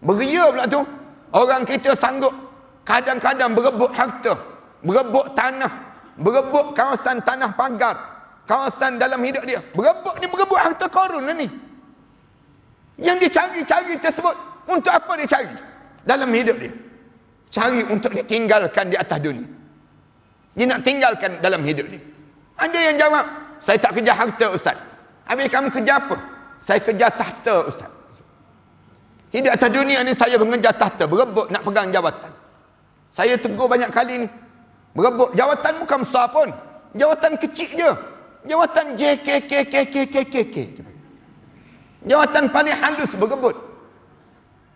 A: Beria pula tu. Orang kita sanggup kadang-kadang berebut harta, berebut tanah, berebut kawasan tanah pagar, kawasan dalam hidup dia. Berebut harta Qarun lah ni. Yang dicari-cari tersebut, untuk apa dia cari dalam hidup dia? Cari untuk ditinggalkan di atas dunia. Dia nak tinggalkan dalam hidup dia. Ada yang jawab, saya tak kejar harta Ustaz. Habis kamu kejar apa? Saya kejar tahta Ustaz. Hidup atas dunia ni saya mengejar tahta, berebut nak pegang jawatan. Saya tegur banyak kali ni. Berebut jawatan bukan besar pun. Jawatan kecil je. Jawatan JKKKKKKK. Jawatan paling halus berebut.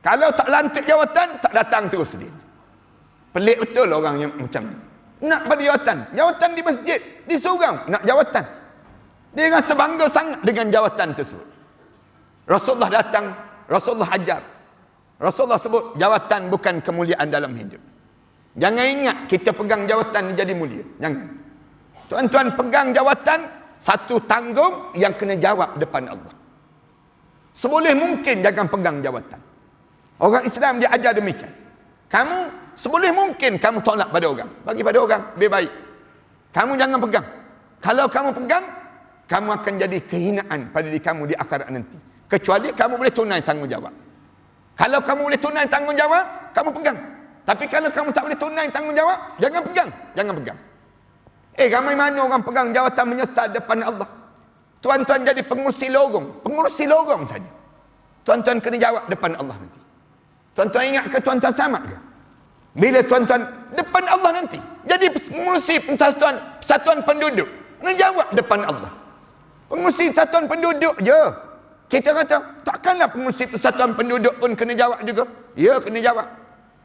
A: Kalau tak lantik jawatan, tak datang terus dia. Pelik betul orang yang macam ni. Nak pada jawatan. Jawatan di masjid, di surau, nak jawatan. Dia rasa bangga sangat dengan jawatan tersebut. Rasulullah datang, Rasulullah ajar. Rasulullah sebut, jawatan bukan kemuliaan dalam hidup. Jangan ingat kita pegang jawatan jadi mulia. Jangan. Tuan-tuan pegang jawatan, satu tanggung yang kena jawab depan Allah. Seboleh mungkin jangan pegang jawatan. Orang Islam dia ajar demikian. Kamu seboleh mungkin kamu tolak pada orang. Bagi pada orang lebih baik. Kamu jangan pegang. Kalau kamu pegang, kamu akan jadi kehinaan pada diri kamu di akhirat nanti. Kecuali kamu boleh tunai tanggungjawab. Kalau kamu boleh tunai tanggungjawab, kamu pegang. Tapi kalau kamu tak boleh tunai tanggungjawab, jangan pegang. Jangan pegang. Ramai mana orang pegang jawatan menyesal depan Allah. Tuan-tuan jadi pengurusi lorong. Pengurusi lorong saja. Tuan-tuan kena jawab depan Allah nanti. Tuan-tuan ingat ke tuan-tuan sama ke? Bila tuan-tuan depan Allah nanti. Jadi pengurusi persatuan penduduk. Kena jawab depan Allah. Pengurusi persatuan penduduk je. Kita kata, takkanlah pengurusi persatuan penduduk pun kena jawab juga. Ya, kena jawab.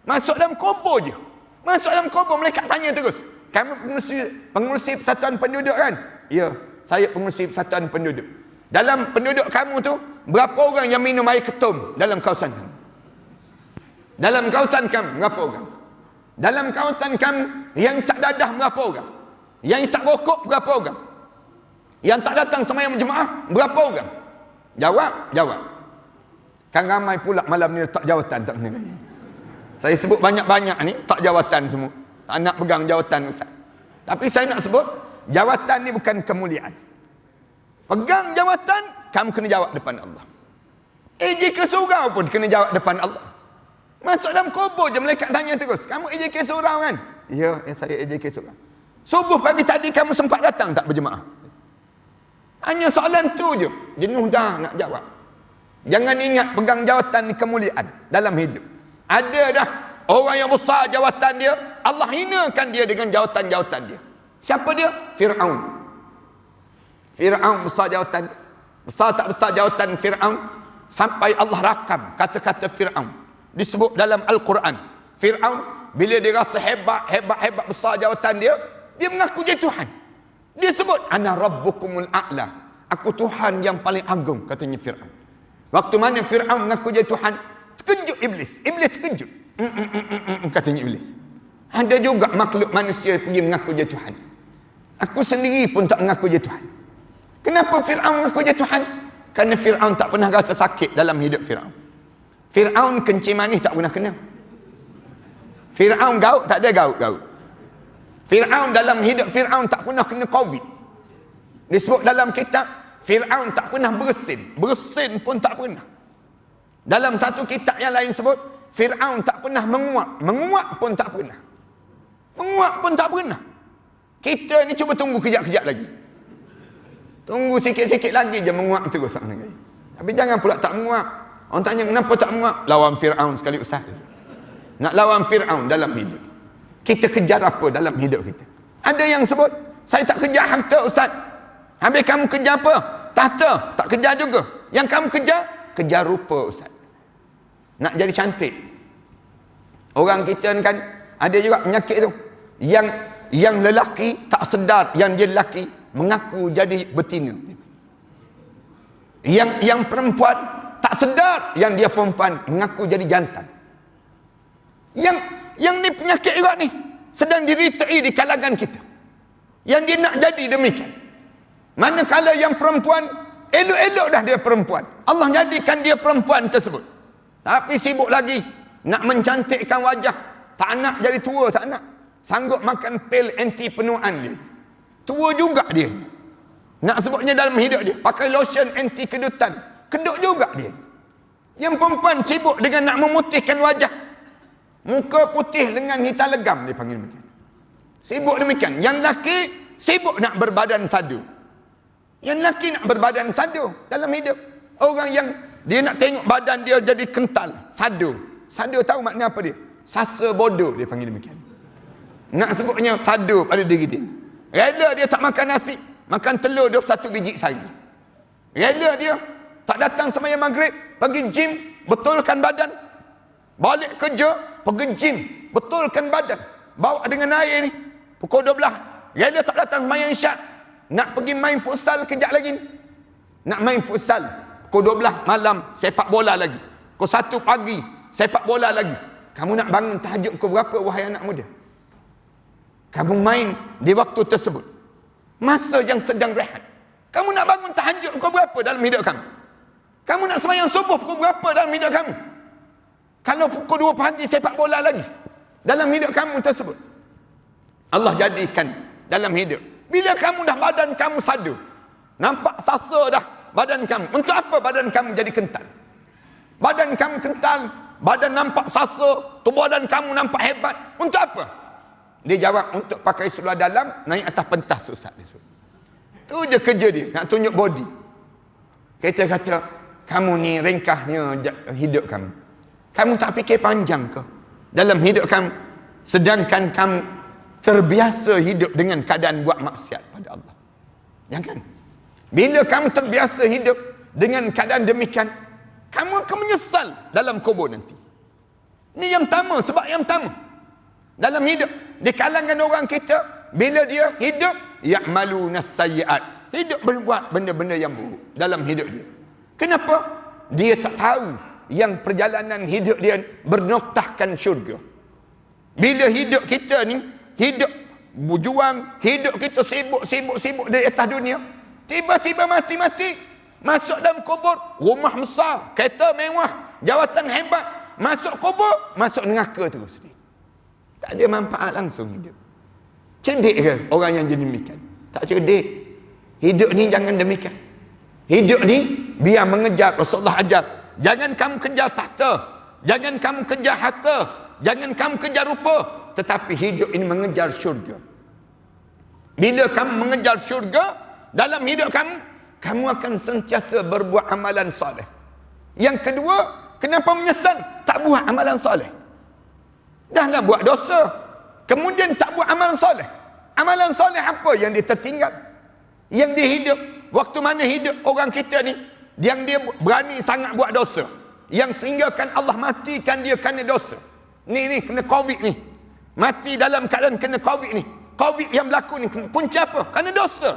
A: Masuk dalam kubur je. Masuk dalam kubur, malaikat tanya terus. Kamu pengurusi persatuan penduduk kan? Ya, saya pengurusi persatuan penduduk. Dalam penduduk kamu tu, berapa orang yang minum air ketum dalam kawasan kamu? Dalam kawasan kamu, berapa orang? Dalam kawasan kamu, yang isap dadah berapa orang? Yang isap rokok berapa orang? Yang tak datang sembahyang berjemaah berapa orang? Jawab. Kan ramai pula malam ni tak jawatan tak kena gaya. Saya sebut banyak-banyak ni tak jawatan semua. Tak nak pegang jawatan Ustaz. Tapi saya nak sebut jawatan ni bukan kemuliaan. Pegang jawatan, kamu kena jawab depan Allah. Jika surau pun kena jawab depan Allah. Masuk dalam kubur je malaikat tanya terus. Kamu EJK surau kan? Ya, saya EJK surau. Subuh pagi tadi kamu sempat datang tak berjemaah? Hanya soalan tu je. Jenuh dah nak jawab. Jangan ingat pegang jawatan kemuliaan dalam hidup. Ada dah orang yang besar jawatan dia, Allah hinakan dia dengan jawatan-jawatan dia. Siapa dia? Fir'aun. Fir'aun besar jawatan. Besar tak besar jawatan Fir'aun? Sampai Allah rakam kata-kata Fir'aun. Disebut dalam Al-Quran. Fir'aun bila dia rasa hebat besar jawatan dia, dia mengaku dia Tuhan. Dia sebut, ana rabbukumul a'la. Aku Tuhan yang paling agung, katanya Fir'aun. Waktu mana Fir'aun mengaku dia Tuhan, terkejut Iblis. Iblis terkejut. Katanya Iblis. Ada juga makhluk manusia pergi mengaku dia Tuhan. Aku sendiri pun tak mengaku dia Tuhan. Kenapa Fir'aun mengaku dia Tuhan? Kerana Fir'aun tak pernah rasa sakit dalam hidup Fir'aun. Fir'aun kencing manis tak pernah kena. Fir'aun gaut, tak ada gaut. Fir'aun dalam hidup Fir'aun tak pernah kena Covid. Disebut dalam kitab, Fir'aun tak pernah bersin. Bersin pun tak pernah. Dalam satu kitab yang lain sebut, Fir'aun tak pernah menguap. Menguap pun tak pernah. Menguap pun tak pernah. Kita ni cuba tunggu kejap-kejap lagi. Tunggu sikit-sikit lagi je menguap terus. Tapi jangan pula tak menguap. Orang tanya kenapa tak menguap? Lawan Fir'aun sekali Ustaz. Nak lawan Fir'aun dalam hidup. Kita kejar apa dalam hidup kita? Ada yang sebut, saya tak kejar harta Ustaz. Habis kamu kejar apa? Tahta. Tak kejar juga. Yang kamu kejar rupa Ustaz. Nak jadi cantik. Orang kita kan ada juga penyakit tu. Yang lelaki tak sedar yang dia lelaki mengaku jadi betina. Yang perempuan tak sedar yang dia perempuan mengaku jadi jantan. Yang ni penyakit juga ni sedang diritai di kalangan kita. Yang dia nak jadi demikian. Manakala yang perempuan elok-elok dah dia perempuan. Allah jadikan dia perempuan tersebut. Tapi sibuk lagi nak mencantikkan wajah. Tak nak jadi tua, tak nak. Sanggup makan pil anti penuaan dia. Tua juga dia. Nak sebutnya dalam hidup dia. Pakai lotion anti kedutan. Kedut juga dia. Yang perempuan sibuk dengan nak memutihkan wajah. Muka putih dengan hitam legam dia panggil demikian. Sibuk demikian. Yang lelaki sibuk nak berbadan sadu. Yang lelaki nak berbadan sadu dalam hidup. Orang yang dia nak tengok badan dia jadi kental. Sadu. Sadu tahu makna apa dia? Sasa bodoh dia panggil demikian. Nak sebutnya sadu pada diri dia. Rela dia tak makan nasi. Makan telur 21 biji sehari. Rela dia tak datang sembahyang maghrib. Pergi gym. Betulkan badan. Balik kerja. Pergi gym. Betulkan badan. Bawa dengan air ni. Pukul 12. Rela tak datang sembahyang isyak. Nak pergi main futsal kejap lagi. Nak main futsal. Pukul 12 malam sepak bola lagi. Pukul 1 pagi sepak bola lagi. Kamu nak bangun tahajud pukul berapa wahai anak muda? Kamu main di waktu tersebut. Masa yang sedang rehat. Kamu nak bangun tahajud pukul berapa dalam hidup kamu? Kamu nak sembahyang subuh pukul berapa dalam hidup kamu? Kalau pukul 2 pagi sepak bola lagi dalam hidup kamu tersebut. Allah jadikan dalam hidup. Bila kamu dah badan kamu sadu, nampak sasa dah badan kamu. Untuk apa badan kamu jadi kental? Badan kamu kental, badan nampak sasa, tubuh badan kamu nampak hebat. Untuk apa? Dia jawab, untuk pakai seluar dalam, naik atas pentas Ustaz. Tu je kerja dia, nak tunjuk body. Kita kata, kamu ni ringkahnya hidup kamu. Kamu tak fikir panjang ke dalam hidup kamu? Sedangkan kamu terbiasa hidup dengan keadaan buat maksiat pada Allah. Jangan. Bila kamu terbiasa hidup dengan keadaan demikian, kamu akan menyesal dalam kubur nanti. Ini yang pertama, sebab yang pertama. Dalam hidup, di kalangan orang kita, bila dia hidup, ya'maluna sayyi'at. Hidup berbuat benda-benda yang buruk dalam hidup dia. Kenapa? Dia tak tahu yang perjalanan hidup dia bernoktahkan syurga. Bila hidup kita ni, hidup berjuang, hidup kita sibuk di atas dunia, tiba-tiba mati, masuk dalam kubur, rumah besar, kereta mewah, jawatan hebat, masuk kubur, masuk neraka terus. Tak ada manfaat langsung hidup. Cerdik ke orang yang demikian? Tak cerdik. Hidup ni jangan demikian. Hidup ni biar mengejar, Rasulullah ajar. Jangan kamu kejar tahta, jangan kamu kejar harta, jangan kamu kejar rupa, tetapi hidup ini mengejar syurga. Bila kamu mengejar syurga dalam hidup kamu, kamu akan sentiasa berbuat amalan soleh. Yang kedua, kenapa menyesal tak buat amalan soleh? Dahlah buat dosa, kemudian tak buat amalan soleh. Amalan soleh apa yang dia tertinggal? Yang dia hidup, waktu mana hidup orang kita ni, yang dia berani sangat buat dosa, yang sehinggakan Allah matikan dia kerana dosa. Ni kena Covid ni, mati dalam keadaan kena Covid ni. Covid yang berlaku ni punca apa? Kerana dosa.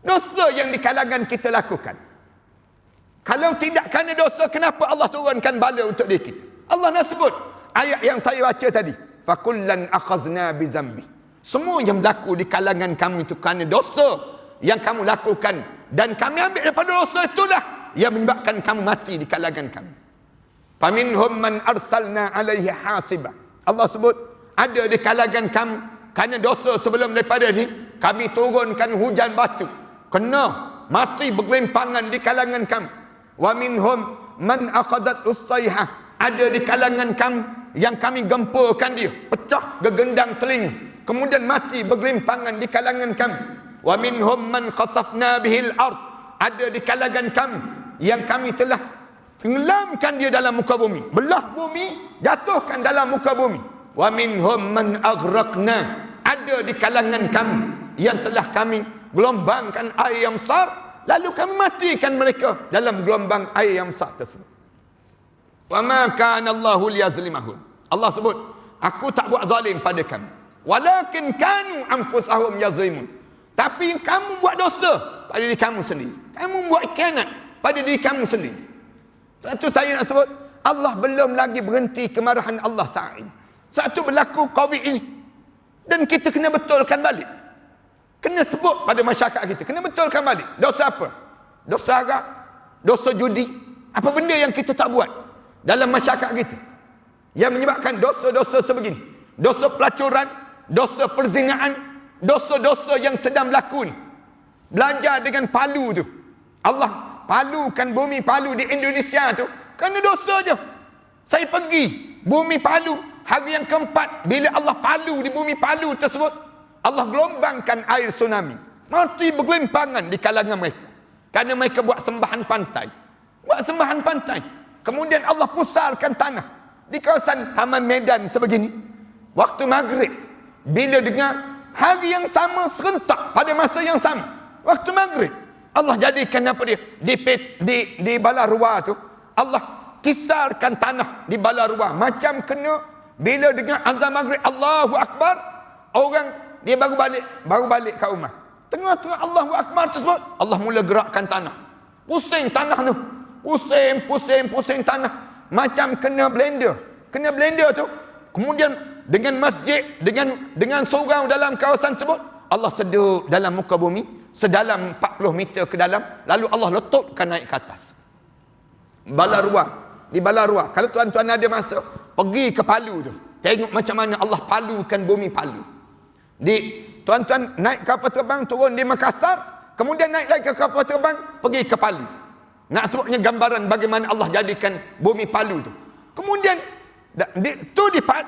A: Dosa yang di kalangan kita lakukan. Kalau tidak kerana dosa, kenapa Allah turunkan bala untuk diri kita? Allah nak sebut ayat yang saya baca tadi, fakullan akhazna bizambi. Semua yang berlaku di kalangan kamu itu kerana dosa yang kamu lakukan, dan kami ambil daripada dosa itulah yang menyebabkan kamu mati di kalangan kami. Faminhum man arsalna alaihi hasiba. Allah sebut ada di kalangan kamu kerana dosa sebelum daripada ni, kami turunkan hujan batu, kena mati bergelimpangan di kalangan kamu. Wa minhum man aqadat usayhah. Ada di kalangan kamu yang kami gemparkan dia, pecah gegendang telinga, kemudian mati bergelimpangan di kalangan kamu. Wa minhum man khasafna bihil ard. Ada di kalangan kamu yang kami telah tenggelamkan dia dalam muka bumi, belah bumi, jatuhkan dalam muka bumi. Wa minhum man aghraqna. Ada di kalangan kamu yang telah kami gelombangkan air yang besar, lalu kami matikan mereka dalam gelombang air yang besar tersebut. Wa ma kana Allahu liyazlimahum. Allah sebut, aku tak buat zalim pada kamu. Walakin kanu anfusahum yazlimun. Tapi kamu buat dosa pada diri kamu sendiri. Kamu buat khianat pada diri kamu sendiri. Satu saya nak sebut, Allah belum lagi berhenti kemarahan Allah saat ini. Satu berlaku Covid ini, dan kita kena betulkan balik. Kena sebut pada masyarakat kita, kena betulkan balik. Dosa apa? Dosa arak, dosa judi. Apa benda yang kita tak buat dalam masyarakat kita yang menyebabkan dosa-dosa sebegini? Dosa pelacuran, dosa perzinaan, dosa-dosa yang sedang berlaku ni. Belajar dengan Palu tu. Allah palukan bumi Palu di Indonesia tu kerana dosa je. Saya pergi bumi Palu hari yang keempat, bila Allah palu di bumi Palu tersebut, Allah gelombangkan air tsunami, mati bergelimpangan di kalangan mereka kerana mereka buat sembahan pantai. Buat sembahan pantai, kemudian Allah pusarkan tanah di kawasan Taman Medan sebegini. Waktu maghrib, bila dengar hari yang sama serentak pada masa yang sama, waktu maghrib, Allah jadikan apa dia di Balarua tu, Allah kisarkan tanah di Balarua macam kena. Bila dengar azan maghrib, Allahu Akbar, orang dia baru balik ke rumah. Tengah-tengah Allahu Akbar tersebut, Allah mula gerakkan tanah. Pusing tanah tu. Pusing tanah. Macam kena blender. Kena blender tu. Kemudian dengan masjid, dengan surau dalam kawasan tersebut, Allah seduk dalam muka bumi sedalam 40 meter ke dalam, lalu Allah letupkan naik ke atas. Balaruah. Di Balaruah. Kalau tuan-tuan ada masa, pergi ke Palu tu. Tengok macam mana Allah palukan bumi Palu. Tuan-tuan naik kapal terbang, turun di Makassar, kemudian naik lagi ke kapal terbang, pergi ke Palu. Nak sebutnya gambaran bagaimana Allah jadikan bumi Palu tu. Kemudian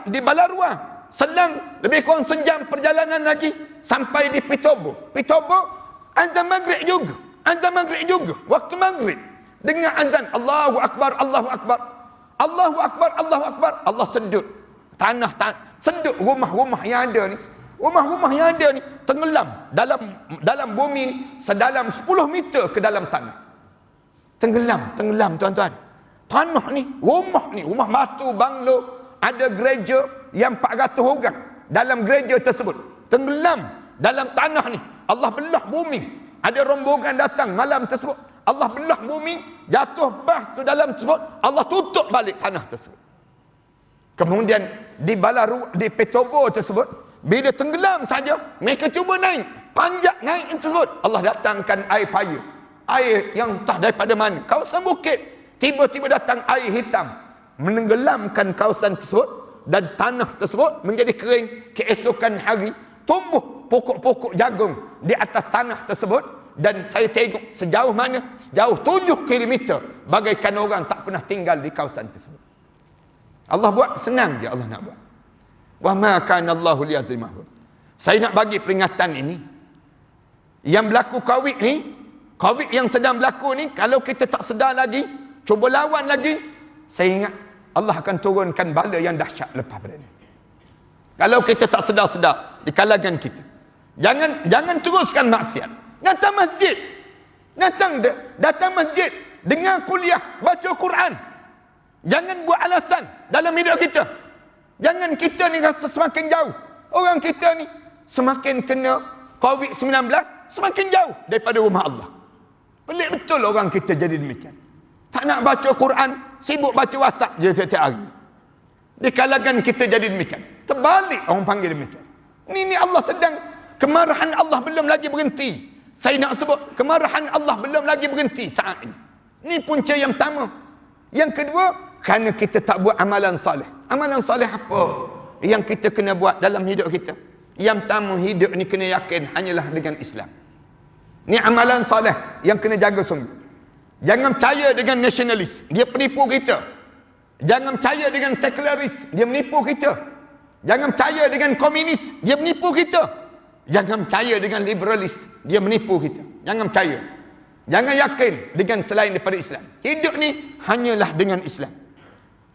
A: di Balaruah, selang lebih kurang sejam perjalanan lagi sampai di Pitobo. Pitobo azan maghrib juga. Azan maghrib juga. Waktu maghrib dengar azan Allahu Akbar, Allahu Akbar. Allahu Akbar, Allahu Akbar. Allah sedut tanah sedut rumah-rumah yang ada ni. Rumah-rumah yang ada ni tenggelam dalam bumi ni sedalam 10 meter ke dalam tanah. Tenggelam tuan-tuan. Tanah ni, rumah batu banglo, ada gereja yang 400 orang dalam gereja tersebut. Tenggelam dalam tanah ni. Allah belah bumi. Ada rombongan datang malam tersebut. Allah belah bumi, jatuh bas tu dalam tersebut. Allah tutup balik tanah tersebut. Kemudian di Petobo tersebut, bila tenggelam saja, mereka cuba naik, panjat naik tersebut. Allah datangkan air payah. Air yang entah daripada mana. Kawasan bukit. Tiba-tiba datang air hitam. Menenggelamkan kawasan tersebut. Dan tanah tersebut menjadi kering. Keesokan hari, tumbuh pokok-pokok jagung di atas tanah tersebut. Dan saya tengok sejauh mana? Sejauh 7 km. Bagaikan orang tak pernah tinggal di kawasan tersebut. Allah buat, senang je Allah nak buat. Wa ma kana Allahu liyazlimahum. Saya nak bagi peringatan ini. Yang berlaku Covid yang sedang berlaku ni, kalau kita tak sedar lagi, cuba lawan lagi, saya ingat Allah akan turunkan bala yang dahsyat lepas pada ni. Kalau kita tak sedar-sedar di kalangan kita. Jangan teruskan maksiat. Datang masjid, dengar kuliah, baca Quran. Jangan buat alasan dalam hidup kita. Jangan kita ni rasa semakin jauh. Orang kita ni semakin kena Covid-19, semakin jauh daripada rumah Allah. Pelik betul orang kita jadi demikian. Tak nak baca Quran, sibuk baca WhatsApp je setiap hari. Di kalangan kita jadi demikian. Terbalik orang panggil demikian. Ini Allah sedang, kemarahan Allah belum lagi berhenti. Saya nak sebut, kemarahan Allah belum lagi berhenti saat ini. Ini punca yang pertama. Yang kedua, kerana kita tak buat amalan soleh. Amalan soleh apa yang kita kena buat dalam hidup kita? Yang pertama, hidup ni kena yakin hanyalah dengan Islam. Ni amalan soleh yang kena jaga sungguh. Jangan percaya dengan nasionalis, dia penipu kita. Jangan percaya dengan sekularis, dia menipu kita. Jangan percaya dengan komunis, dia menipu kita. Jangan percaya dengan liberalis, dia menipu kita. Jangan percaya. Jangan yakin dengan selain daripada Islam. Hidup ni hanyalah dengan Islam.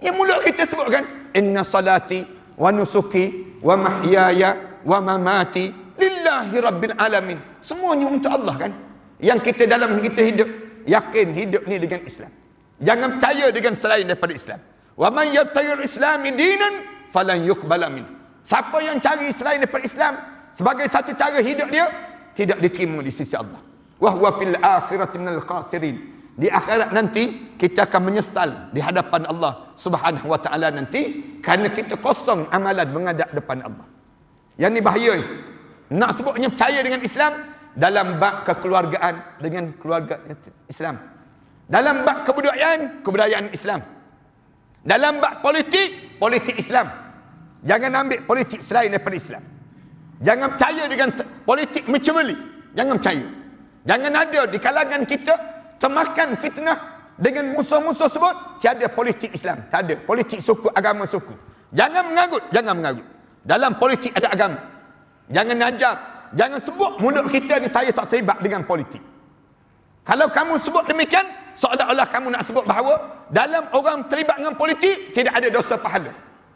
A: Yang mulut kita sebutkan, inna salati wa nusuki wa mahyaya wa mamati lillahi rabbil alamin. Semuanya untuk Allah kan. Yang kita dalam kita hidup, yakin hidup ni dengan Islam. Jangan percaya dengan selain daripada Islam. Wa man yattabi'il islami dinan falan yuqbala min. Siapa yang cari selain daripada Islam sebagai satu cara hidup dia, tidak diterima di sisi Allah. Wa huwa fil akhirati minal khasirin. Di akhirat nanti kita akan menyesal di hadapan Allah Subhanahu wa taala nanti kerana kita kosong amalan menghadap depan Allah. Yang ni bahaya. Nak sebutnya percaya dengan Islam dalam bab kekeluargaan dengan keluarga Islam. Dalam bab kebudayaan Islam. Dalam bab politik Islam. Jangan ambil politik selain daripada Islam. Jangan percaya dengan politik mencemeli. Jangan percaya. Jangan ada di kalangan kita termakan fitnah dengan musuh-musuh sebut tiada politik Islam. Tak ada. Politik suku, agama suku. Jangan mengarut. Dalam politik ada agama. Jangan ajar. Jangan sebut mulut kita ni saya tak terlibat dengan politik. Kalau kamu sebut demikian, seolah-olah kamu nak sebut bahawa dalam orang terlibat dengan politik tidak ada dosa pahala.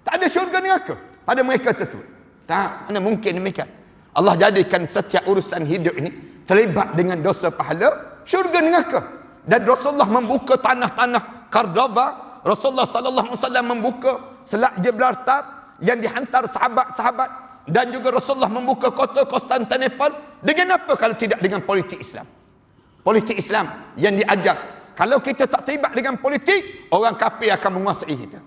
A: Tak ada syurga neraka pada mereka tersebut. Tak, mana mungkin demikian. Allah jadikan setiap urusan hidup ini terlibat dengan dosa pahala, syurga neraka. Dan Rasulullah membuka tanah-tanah Cordova, Rasulullah sallallahu alaihi wasallam membuka Selat Gibraltar yang dihantar sahabat-sahabat, dan juga Rasulullah membuka kota Konstantinopel. Dengan apa kalau tidak dengan politik Islam? Politik Islam yang diajar. Kalau kita tak terlibat dengan politik, orang kafir akan menguasai kita.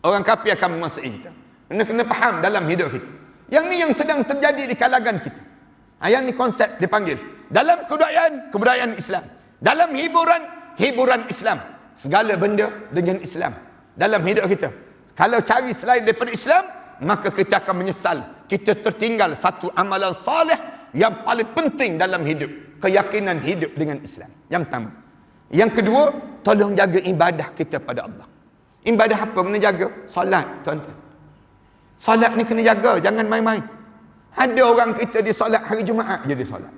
A: Orang kafir akan menguasai kita. Kena faham dalam hidup kita. Yang ni yang sedang terjadi di kalangan kita. Yang ni konsep dipanggil. Dalam kebudayaan Islam. Dalam hiburan Islam. segala benda dengan Islam dalam hidup kita. Kalau cari selain daripada Islam, maka kita akan menyesal. Kita tertinggal satu amalan soleh yang paling penting dalam hidup. Keyakinan hidup dengan Islam. Yang pertama. Yang kedua, tolong jaga ibadah kita pada Allah. Ibadah apa kena jaga? Solat, tuan-tuan. Solat ni kena jaga, jangan main-main. Ada orang kita di solat hari Jumaat je dia solat.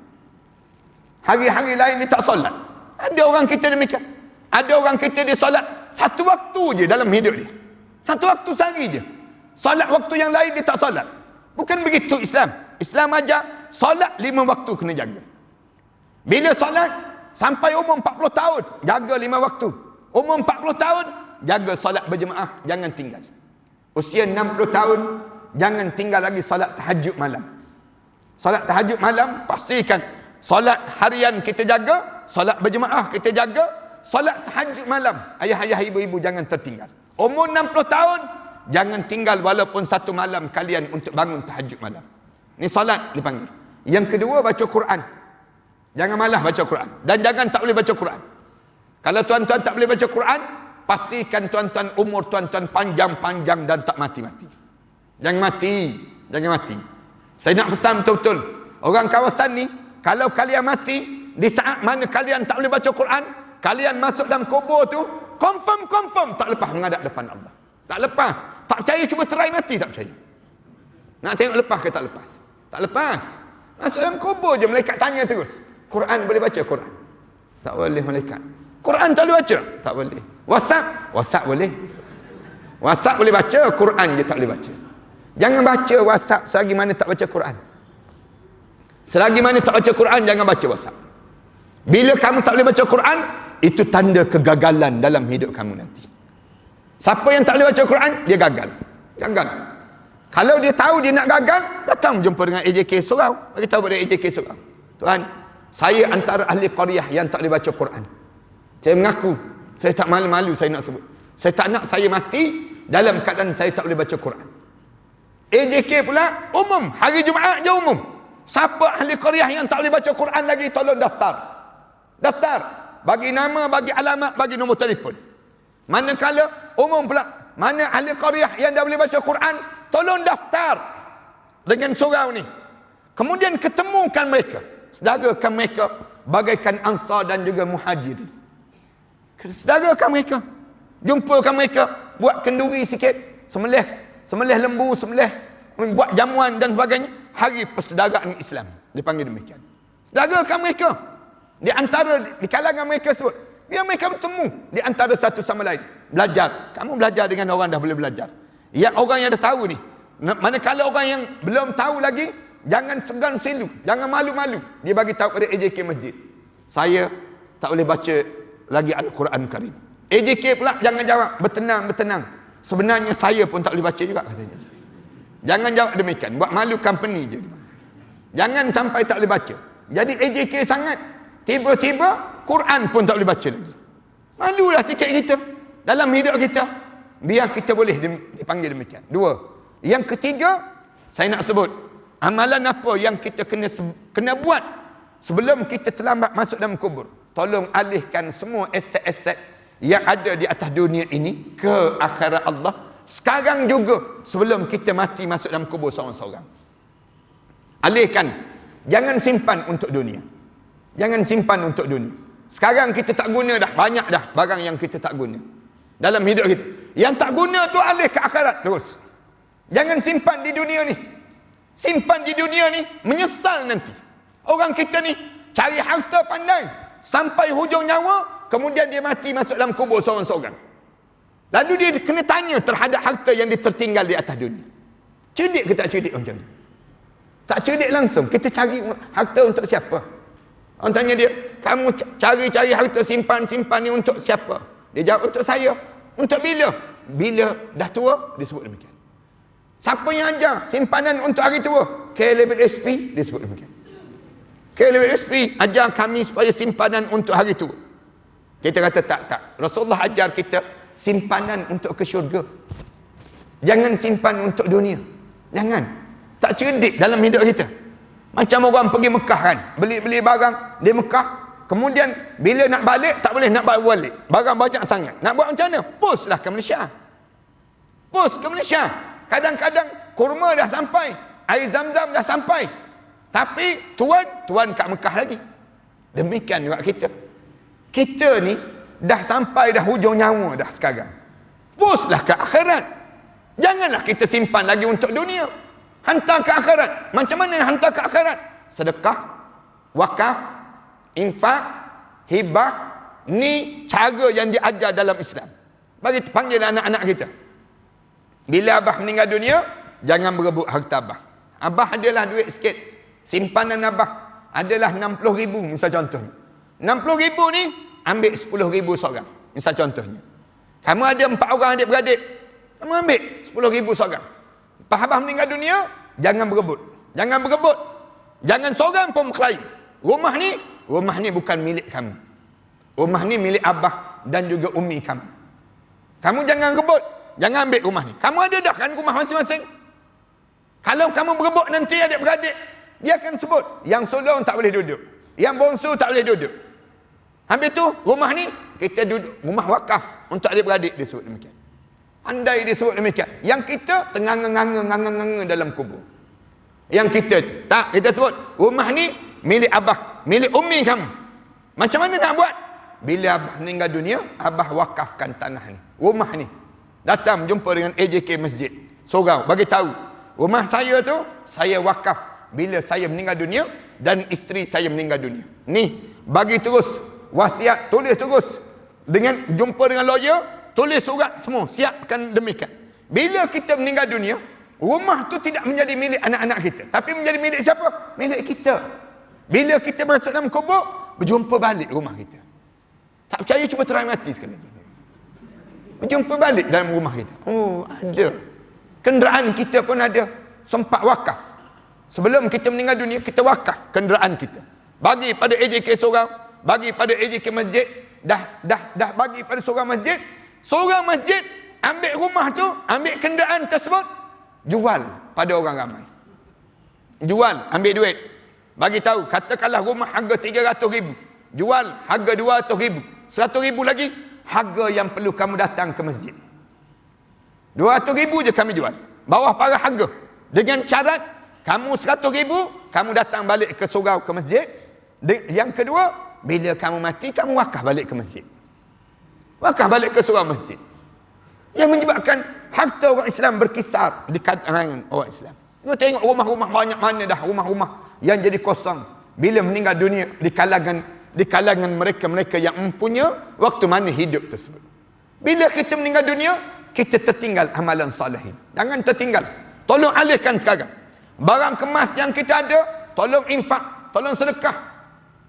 A: Hari-hari lain dia tak solat. Ada orang kita demikian. Ada orang kita dia solat satu waktu je dalam hidup dia. Satu waktu sehari je. Solat waktu yang lain dia tak solat. Bukan begitu Islam. Islam ajar solat 5 waktu kena jaga. Bila solat sampai umur 40 tahun, jaga 5 waktu. Umur 40 tahun, jaga solat berjemaah, jangan tinggal. Usia 60 tahun, jangan tinggal lagi solat tahajud malam. Solat tahajud malam, pastikan solat harian kita jaga, solat berjemaah kita jaga, solat tahajud malam. Ayah-ayah, ibu-ibu jangan tertinggal. Umur 60 tahun, jangan tinggal walaupun satu malam kalian untuk bangun tahajud malam. Ni solat dipanggil. Yang kedua, baca Quran. Jangan malah baca Quran. Dan jangan tak boleh baca Quran. Kalau tuan-tuan tak boleh baca Quran, pastikan tuan-tuan umur tuan-tuan panjang-panjang dan tak mati-mati. Jangan mati. Jangan mati. Saya nak pesan betul-betul. Orang kawasan ni, kalau kalian mati, di saat mana kalian tak boleh baca Quran, kalian masuk dalam kubur tu, confirm tak lepas menghadap depan Allah. Tak lepas. Tak percaya cuba try mati, tak percaya. Nak tengok lepas ke tak lepas? Tak lepas. Masuk dalam kubur je, malaikat tanya terus. Quran boleh baca Quran? Tak boleh malaikat. Quran tak boleh baca? Tak boleh. WhatsApp boleh. WhatsApp boleh baca, Quran je tak boleh baca. Jangan baca WhatsApp selagi mana tak baca Quran. Selagi mana tak baca Quran, jangan baca WhatsApp. Bila kamu tak boleh baca Quran, itu tanda kegagalan dalam hidup kamu nanti. Siapa yang tak boleh baca Quran, dia gagal. Gagal. Kalau dia tahu dia nak gagal, datang jumpa dengan AJK Surau. Bagi tahu pada AJK Surau. Tuan, saya antara ahli qaryah yang tak boleh baca Quran. Saya mengaku, saya tak malu-malu saya nak sebut. Saya tak nak saya mati dalam keadaan saya tak boleh baca Quran. AJK pula umum, hari Jumaat je umum. Siapa ahli qaryah yang tak boleh baca Quran lagi, tolong daftar. Daftar. Bagi nama, bagi alamat, bagi nombor telefon. Manakala umum pula, mana ahli qaryah yang dah boleh baca Quran, tolong daftar dengan surau ni. Kemudian ketemukan mereka, sedarakan mereka bagaikan Ansar dan juga Muhajirin. Sedarakan mereka, jumpakan mereka, buat kenduri sikit, sembelih lembu, buat jamuan dan sebagainya. Hari persaudaraan Islam dipanggil demikian. Sedarakan mereka di antara, di kalangan mereka sebut, biar mereka bertemu di antara satu sama lain. Belajar. Kamu belajar dengan orang dah boleh belajar. Ya, orang yang dah tahu ni. Manakala orang yang belum tahu lagi, jangan segan silu, jangan malu-malu. Dia bagi tahu pada AJK masjid, saya tak boleh baca lagi Al-Quran Karim. AJK pula jangan jawab, bertenang. Sebenarnya saya pun tak boleh baca juga, katanya. Jangan jawab demikian, buat malu company je. Jangan sampai tak boleh baca. Jadi AJK sangat, tiba-tiba Quran pun tak boleh baca lagi. Malulah sikit kita dalam hidup kita. Biar kita boleh dipanggil demikian. 2. Yang ketiga, saya nak sebut amalan apa yang kita kena buat sebelum kita terlambat masuk dalam kubur. Tolong alihkan semua aset-aset yang ada di atas dunia ini ke akhirat Allah sekarang juga, sebelum kita mati masuk dalam kubur seorang-seorang. Alihkan. Jangan simpan untuk dunia. Jangan simpan untuk dunia. Sekarang kita tak guna dah, banyak dah barang yang kita tak guna dalam hidup kita. Yang tak guna tu alih ke akhirat terus. Jangan simpan di dunia ni. Simpan di dunia ni, menyesal nanti. Orang kita ni cari harta pandai sampai hujung nyawa, kemudian dia mati masuk dalam kubur seorang-seorang. Lalu dia kena tanya terhadap harta yang ditertinggal di atas dunia. Cerdik ke tak cerdik macam ni? Tak cerdik langsung. Kita cari harta untuk siapa? Orang tanya dia, kamu cari-cari harta simpan-simpan ni untuk siapa? Dia jawab, untuk saya. Untuk bila? Bila dah tua, dia sebut demikian. Siapa yang ajar simpanan untuk hari tua? K-Level-SP, dia sebut demikian. K-Level-SP ajar kami supaya simpanan untuk hari tua. Kita kata tak. Rasulullah ajar kita simpanan untuk ke syurga. Jangan simpan untuk dunia. Jangan. Tak cerdik dalam hidup kita. Macam orang pergi Mekah kan, beli barang di Mekah, Kemudian bila nak balik, tak boleh nak balik. Barang banyak sangat. Nak buat macam mana? Postlah ke Malaysia. Post ke Malaysia. Kadang-kadang kurma dah sampai, air zam-zam dah sampai. Tapi tuan kat Mekah lagi. Demikian juga kita. Kita ni dah sampai dah hujung nyawa dah sekarang. Postlah ke akhirat. Janganlah kita simpan lagi untuk dunia. Hantar ke akhirat. Macam mana hantar ke akhirat? Sedekah, wakaf, infak, hibah. Ni cara yang diajar dalam Islam. Bagi panggil anak-anak kita. Bila abah meninggal dunia, jangan berebut harta abah. Abah adalah duit sikit. Simpanan abah adalah 60,000 misal contohnya. 60,000 ni ambil 10,000 seorang. Misal contohnya. Kamu ada 4 orang adik-beradik. Kamu ambil 10,000 seorang. Lepas abah meninggal dunia, jangan berebut. Jangan berebut. Jangan seorang pun berkelahi. Rumah ni bukan milik kamu. Rumah ni milik abah dan juga umi kamu. Kamu jangan rebut. Jangan ambil rumah ni. Kamu ada dah kan rumah masing-masing? Kalau kamu berebut nanti adik-beradik, dia akan sebut, yang sulung tak boleh duduk. Yang bongsu tak boleh duduk. Habis tu, rumah ni, kita duduk, rumah wakaf untuk adik-beradik, dia sebut demikian. Andai dia sebut demikian. Yang kita tenganga-nganga dalam kubur. Yang kita, tak, kita sebut, rumah ni milik abah, milik umi kamu. Macam mana nak buat? Bila abah meninggal dunia, abah wakafkan tanah ni, rumah ni. Datang jumpa dengan AJK Masjid. Sorau, bagi tahu. Rumah saya tu, saya wakaf bila saya meninggal dunia dan isteri saya meninggal dunia. Ni, bagi terus wasiat, tulis terus. Dengan jumpa dengan lawyer, tulis surat semua, siapkan demikian. Bila kita meninggal dunia, rumah tu tidak menjadi milik anak-anak kita. Tapi menjadi milik siapa? Milik kita. Bila kita masuk dalam kubur, berjumpa balik rumah kita. Tak percaya, cuba try mati sekali lagi. Berjumpa balik dalam rumah kita. Oh, ada. Kenderaan kita pun ada. Sempat wakaf. Sebelum kita meninggal dunia, kita wakaf kenderaan kita. Bagi pada AJK Sorau, bagi pada AJK Masjid, dah bagi pada seorang masjid. Seorang masjid ambil rumah tu, ambil kenderaan tersebut, jual pada orang ramai. Jual, ambil duit. Bagi tahu, katakanlah rumah harga 300,000. Jual harga 200,000. 100,000 lagi, harga yang perlu kamu datang ke masjid. 200,000 je kami jual. Bawah parah harga. Dengan syarat, kamu 100,000, kamu datang balik ke surau ke masjid. Yang kedua, bila kamu mati, kamu wakaf balik ke masjid. Wakaf balik ke surau masjid. Yang menyebabkan harta orang Islam berkisar di kalangan orang Islam. You tengok rumah-rumah banyak mana dah rumah-rumah yang jadi kosong. Bila meninggal dunia di kalangan mereka-mereka yang mempunyai waktu mana hidup tersebut. Bila kita meninggal dunia, kita tertinggal amalan salihin. Jangan tertinggal. Tolong alihkan sekarang. Barang kemas yang kita ada, tolong infak, tolong sedekah,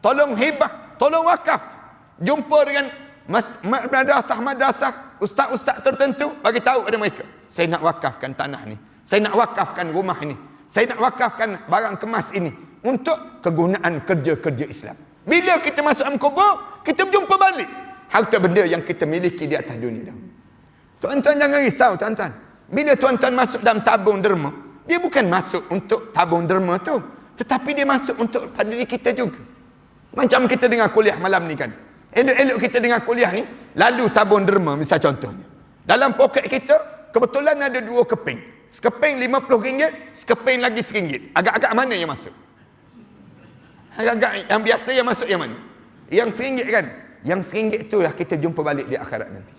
A: tolong hibah, tolong wakaf. Jumpa dengan madrasah, ustaz-ustaz tertentu, bagi tahu pada mereka, saya nak wakafkan tanah ni, saya nak wakafkan rumah ni, saya nak wakafkan barang kemas ini untuk kegunaan kerja-kerja Islam. Bila kita masuk dalam kubur, kita berjumpa balik harta benda yang kita miliki di atas dunia dah. Tuan-tuan jangan risau, tuan-tuan. Bila tuan-tuan masuk dalam tabung derma, dia bukan masuk untuk tabung derma tu, tetapi dia masuk untuk pada diri kita juga. Macam kita dengar kuliah malam ni kan. Elok-elok kita dengar kuliah ni, lalu tabung derma misal contohnya. Dalam poket kita, kebetulan ada 2 keping. Sekeping RM50, sekeping lagi RM1. Agak-agak mana yang masuk? Agak-agak yang biasa yang masuk yang mana? Yang RM1 kan? Yang RM1 tu lah kita jumpa balik di akhirat nanti.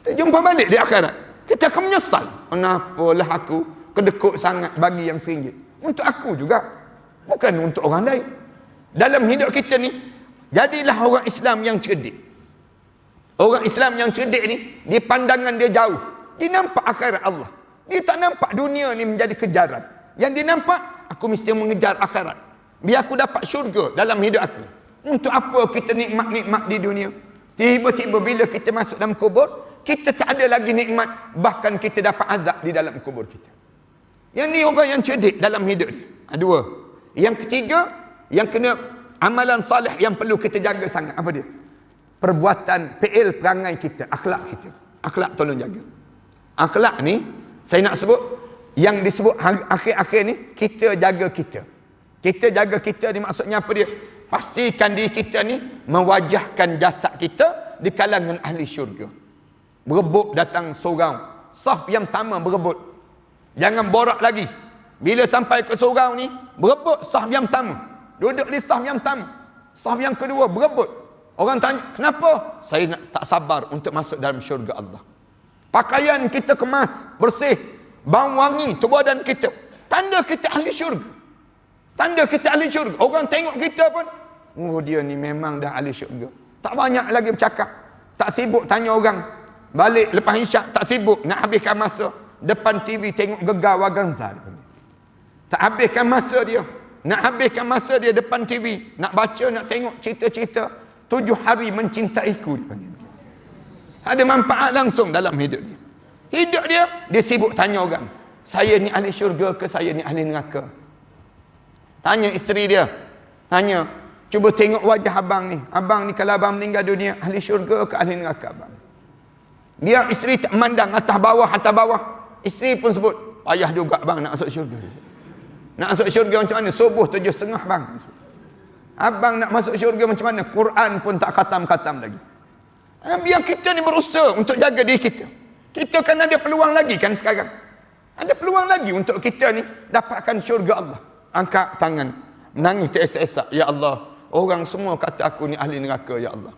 A: Kita jumpa balik di akhirat. Kita akan menyesal. Kenapalah aku kedekut sangat bagi yang RM1? Untuk aku juga. Bukan untuk orang lain. Dalam hidup kita ni, jadilah orang Islam yang cerdik. Orang Islam yang cerdik ni, dia pandangan dia jauh. Dia nampak akhirat Allah. Dia tak nampak dunia ni menjadi kejaran. Yang dia nampak, aku mesti mengejar akhirat. Biar aku dapat syurga dalam hidup aku. Untuk apa kita nikmat-nikmat di dunia? Tiba-tiba bila kita masuk dalam kubur, kita tak ada lagi nikmat. Bahkan kita dapat azab di dalam kubur kita. Yang ni orang yang cerdik dalam hidup ni. 2. Yang ketiga, yang kena amalan salih yang perlu kita jaga sangat. Apa dia? Perbuatan, fi'il, perangai kita, akhlak kita. Akhlak tolong jaga. Akhlak ni, saya nak sebut, yang disebut akhir-akhir ni, kita jaga kita. Kita jaga kita ni maksudnya apa dia? Pastikan diri kita ni mewajahkan jasad kita di kalangan ahli syurga. Berebut datang surau. Saf yang pertama berebut. Jangan borak lagi. Bila sampai ke surau ni, berebut saf yang pertama. Duduk di saf yang pertama. Saf yang kedua berebut. Orang tanya, kenapa? Saya tak sabar untuk masuk dalam syurga Allah. Pakaian kita kemas, bersih, bau wangi tubuh badan kita. Tanda kita ahli syurga. Tanda kita ahli syurga. Orang tengok kita pun, oh dia ni memang dah ahli syurga. Tak banyak lagi bercakap. Tak sibuk tanya orang. Balik lepas isyak, tak sibuk nak habiskan masa depan TV tengok Gegar Waganza. Tak habiskan masa dia. Nak habiskan masa dia depan TV. Nak baca, nak tengok cerita-cerita 7 hari mencintaiku. Ada manfaat langsung dalam hidup dia. Hidup dia sibuk tanya orang. Saya ni ahli syurga ke saya ni ahli neraka? Tanya isteri dia. Tanya. Cuba tengok wajah abang ni. Abang ni kalau abang meninggal dunia, ahli syurga ke ahli neraka abang? Biar isteri tak memandang atas bawah. Isteri pun sebut, payah juga abang nak masuk syurga. Nak masuk syurga macam mana? Subuh 7.30 bang. Abang nak masuk syurga macam mana? Quran pun tak khatam-khatam lagi. Biar kita ni berusaha untuk jaga diri kita. Kita kan ada peluang lagi kan sekarang. Ada peluang lagi untuk kita ni dapatkan syurga Allah. Angkat tangan, menangis teresak-esak, ya Allah, orang semua kata aku ni ahli neraka, ya Allah.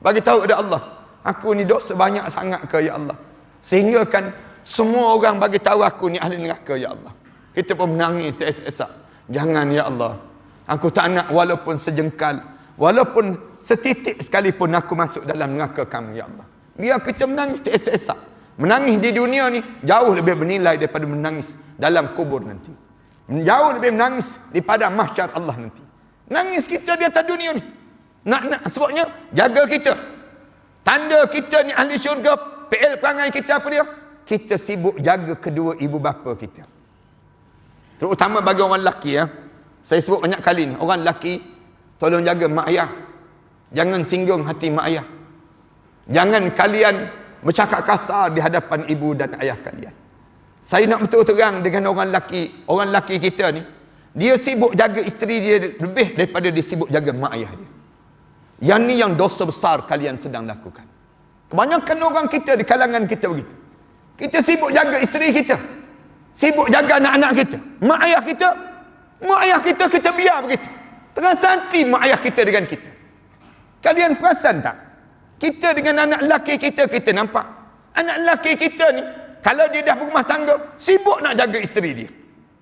A: Bagi tahu ada Allah, aku ni dosa banyak sangat ke, ya Allah. Sehingga kan semua orang bagi tahu aku ni ahli neraka, ya Allah. Kita pun menangis teresak-esak. Jangan, ya Allah. Aku tak nak walaupun sejengkal, walaupun setitik sekalipun aku masuk dalam neraka kamu, ya Allah. Biar kita menangis teresak-esak. Menangis di dunia ni jauh lebih bernilai daripada menangis dalam kubur nanti. Jauh lebih menangis daripada mahsyar Allah nanti. Nangis kita di atas dunia ni. Nak sebabnya jaga kita. Tanda kita ni ahli syurga, PL perangai kita apa dia? Kita sibuk jaga kedua ibu bapa kita. Terutama bagi orang lelaki ya. Saya sebut banyak kali ni, orang lelaki tolong jaga mak ayah. Jangan singgung hati mak ayah. Jangan kalian bercakap kasar di hadapan ibu dan ayah kalian. Saya nak betul terang dengan orang lelaki kita ni, dia sibuk jaga isteri dia lebih daripada dia sibuk jaga mak ayah dia. Yang ni yang dosa besar kalian sedang lakukan. Kebanyakan orang kita di kalangan kita begitu. Kita sibuk jaga isteri kita, sibuk jaga anak-anak kita. Mak ayah kita kita biar begitu. Terasa hati mak ayah kita dengan kita. Kalian perasan tak? Kita dengan anak lelaki kita nampak. Anak lelaki kita ni, kalau dia dah berumah tangga, sibuk nak jaga isteri dia.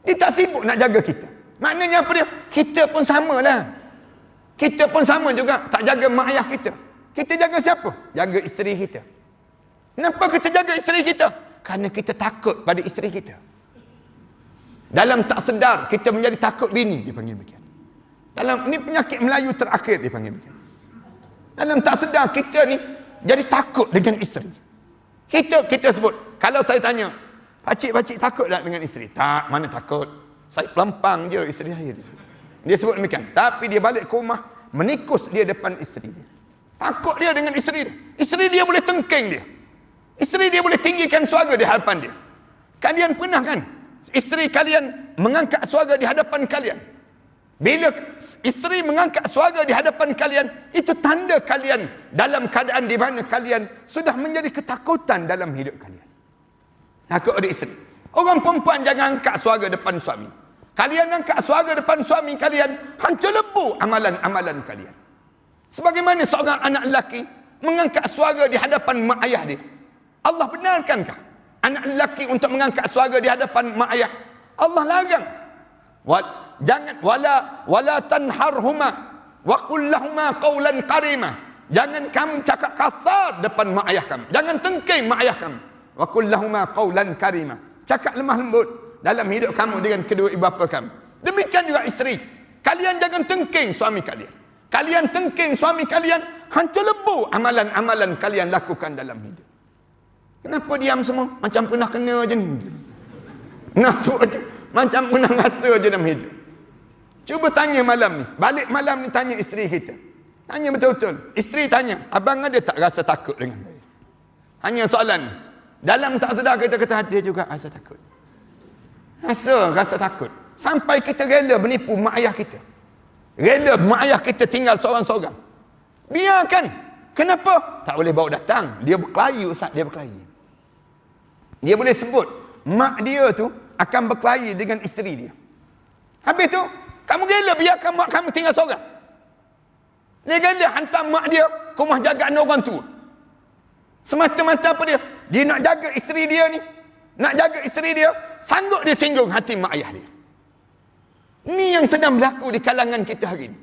A: Dia tak sibuk nak jaga kita. Maknanya apa dia? Kita pun sama lah. Kita pun sama juga. Tak jaga mak ayah kita. Kita jaga siapa? Jaga isteri kita. Kenapa kita jaga isteri kita? Kerana kita takut pada isteri kita. Dalam tak sedar, kita menjadi takut bini, dipanggil begitu. Dalam ni penyakit Melayu terakhir, dipanggil begitu. Dalam tak sedar, kita ni jadi takut dengan isteri. Kita sebut, kalau saya tanya, pakcik takut tak dengan isteri? Tak, mana takut. Saya pelampang je isteri saya. Dia sebut demikian. Tapi dia balik ke rumah, menikus dia depan isteri dia. Takut dia dengan isteri dia. Isteri dia boleh tengking dia. Isteri dia boleh tinggikan suara di hadapan dia. Kalian pernah kan? Isteri kalian mengangkat suara di hadapan kalian. Bila isteri mengangkat suara di hadapan kalian, itu tanda kalian dalam keadaan di mana kalian sudah menjadi ketakutan dalam hidup kalian. Takut ada isteri. Orang perempuan jangan angkat suara depan suami. Kalian angkat suara depan suami kalian, hancur lebu amalan-amalan kalian. Sebagaimana seorang anak lelaki mengangkat suara di hadapan mak ayah dia. Allah benarkankah anak lelaki untuk mengangkat suara di hadapan mak ayah? Allah larang. Jangan wala tanharhuma wa qul lahumā qawlan karima. Jangan kamu cakap kasar depan mak ayah kamu. Jangan tengking mak ayah kamu. Wa qul lahumā qawlan karima. Cakap lemah lembut dalam hidup kamu dengan kedua ibu bapa kamu. Demikian juga isteri. Kalian jangan tengking suami kalian. Kalian tengking suami kalian, hancur lebu amalan-amalan kalian lakukan dalam hidup. Kenapa diam semua? Macam pernah kena je ni. Nafsu je. Macam pernah rasa je dalam hidup. Cuba tanya malam ni. Balik malam ni tanya isteri kita. Tanya betul-betul. Isteri tanya, abang ada tak rasa takut dengan saya? Hanya soalan ni. Dalam tak sedar kita kata dia juga rasa takut. Rasa takut. Sampai kita rela menipu mak ayah kita. Rela mak ayah kita tinggal seorang-seorang. Biarkan. Kenapa? Tak boleh bawa datang. Dia berkelahi, Ustaz. Dia berkelahi. Dia boleh sebut mak dia tu akan berkelahi dengan isteri dia. Habis tu, kamu rela biarkan mak kamu tinggal seorang. Dia rela hantar mak dia ke rumah jagaan orang tua. Semata-mata apa dia? Dia nak jaga isteri dia ni. Nak jaga isteri dia, sanggup dia singgung hati mak ayah dia. Ni yang sedang berlaku di kalangan kita hari ni.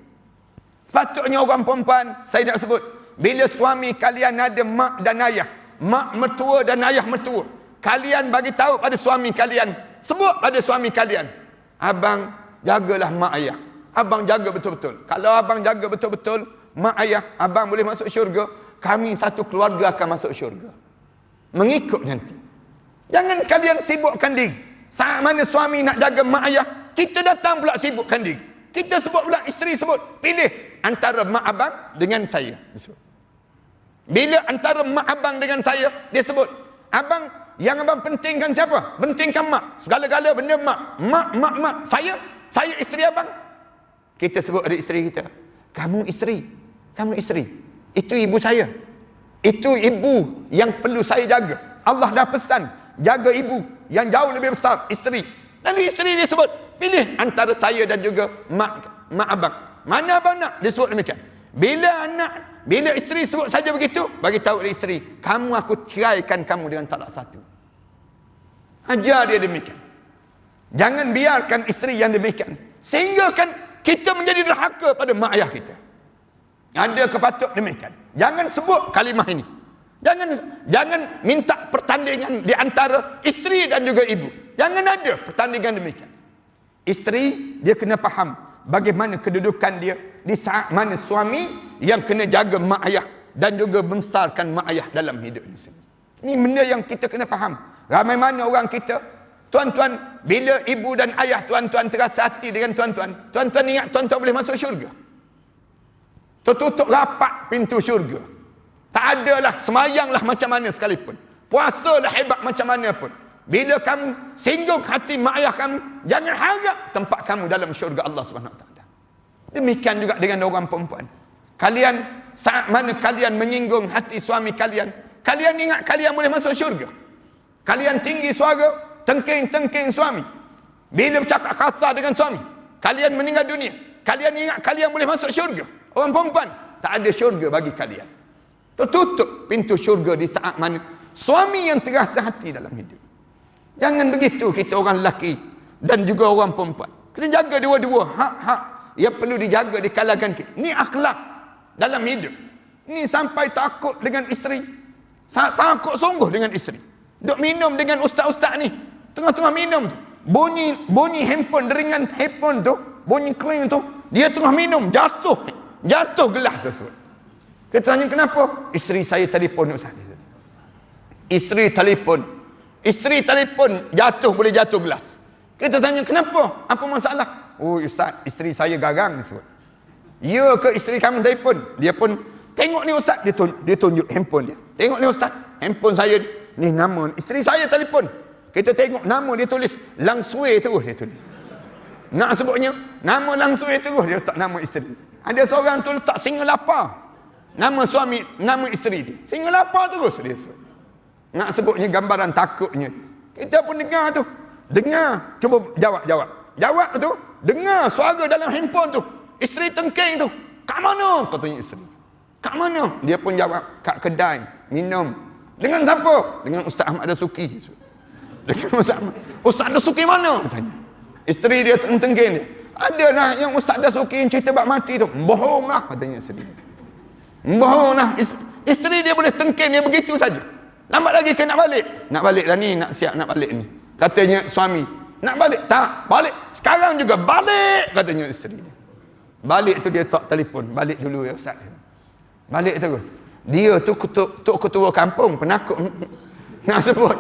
A: Sepatutnya orang perempuan, saya nak sebut, bila suami kalian ada mak dan ayah, mak mertua dan ayah mertua, kalian bagi tahu pada suami kalian, sebut pada suami kalian, abang jagalah mak ayah. Abang jaga betul-betul. Kalau abang jaga betul-betul mak ayah, abang boleh masuk syurga, kami satu keluarga akan masuk syurga. Mengikut nanti. Jangan kalian sibukkan diri. Saat mana suami nak jaga mak ayah, kita datang pula sibukkan diri. Kita sebut pula, isteri sebut, pilih antara mak abang dengan saya. Bila antara mak abang dengan saya, dia sebut, abang, yang abang pentingkan siapa? Pentingkan mak. Segala-gala benda mak. Mak. Saya isteri abang. Kita sebut ada isteri kita, kamu isteri. Itu ibu saya. Itu ibu yang perlu saya jaga. Allah dah pesan, jaga ibu yang jauh lebih besar, isteri. Lalu isteri dia sebut, pilih antara saya dan juga mak abang. Mana abang nak? Dia sebut demikian. Bila isteri sebut saja begitu, bagi tahu dia isteri, kamu aku ceraikan kamu dengan talak satu. Ajar dia demikian. Jangan biarkan isteri yang demikian. Sehingga kan kita menjadi derhaka pada mak ayah kita. Ada kepatut demikian. Jangan sebut kalimah ini. Jangan minta pertandingan di antara isteri dan juga ibu. Jangan ada pertandingan demikian. Isteri dia kena faham bagaimana kedudukan dia di saat mana suami yang kena jaga mak ayah dan juga membesarkan mak ayah dalam hidupnya sendiri. Ini benda yang kita kena faham. Ramai mana orang kita, tuan-tuan, bila ibu dan ayah tuan-tuan terasa hati dengan tuan-tuan, tuan-tuan ingat tuan-tuan boleh masuk syurga. Tertutup rapat pintu syurga. Tak adalah, semayanglah macam mana sekalipun, puasalah hebat macam mana pun, bila kamu singgung hati mak ayah kamu, jangan harap tempat kamu dalam syurga Allah SWT. Demikian juga dengan orang perempuan. Kalian, saat mana kalian menyinggung hati suami kalian, kalian ingat kalian boleh masuk syurga. Kalian tinggi suara, tengking suami. Bila bercakap kasar dengan suami, kalian meninggal dunia. Kalian ingat kalian boleh masuk syurga. Orang perempuan, tak ada syurga bagi kalian. Tertutup pintu syurga di saat mana suami yang terasa hati dalam hidup. Jangan begitu kita orang lelaki dan juga orang perempuan. Kena jaga dua-dua hak-hak yang perlu dijaga di kalangan kita. Ini akhlak dalam hidup. Ini sampai takut dengan isteri. Sangat takut sungguh dengan isteri. Duk minum dengan ustaz-ustaz ni. Tengah-tengah minum tu, bunyi handphone, deringan handphone tu, bunyi kering tu, dia tengah minum, jatuh gelas tersebut. Kita tanya kenapa? Isteri saya telefon ustaz. Isteri telefon jatuh, boleh jatuh gelas. Kita tanya kenapa? Apa masalah? Oh ustaz, isteri saya garang disebut. Ya ke isteri kamu telefon? Dia pun tengok ni ustaz, dia tunjuk handphone dia. Tengok ni ustaz, handphone saya ni, nama isteri saya telefon. Kita tengok nama dia tulis Lang Sui terus dia tulis. Nak sebutnya nama Lang Sui terus dia letak nama isteri. Ada seorang tu letak Singa Lapar. Nama suami, nama isteri dia. Singa Lapar terus dia sebut. Nak sebutnya gambaran takutnya. Kita pun dengar tu. Dengar, cuba jawab. Jawab tu, dengar suara dalam handphone tu. Isteri tengking tu. Kat mana? Katanya isteri. Kat mana? Dia pun jawab, kat kedai minum. Dengan siapa? Dengan Ustaz Ahmad Dasuki. Dengan Ustaz Dasuki mana? Katanya. Isteri dia tengking dia. Ada lah yang Ustaz Dasuki yang cerita bab mati tu. Bohong lah, katanya isteri. Bohong lah. Isteri dia boleh tengking dia begitu saja. Lambat lagi ke nak balik? Nak balik dah ni, nak siap nak balik ni. Katanya suami, nak balik? Tak, balik. Sekarang juga balik, katanya isteri dia. Balik tu dia tak telefon. Balik dulu ya Ustaz. Balik terus. Dia tu ketua kampung, penakut. Nak sebut.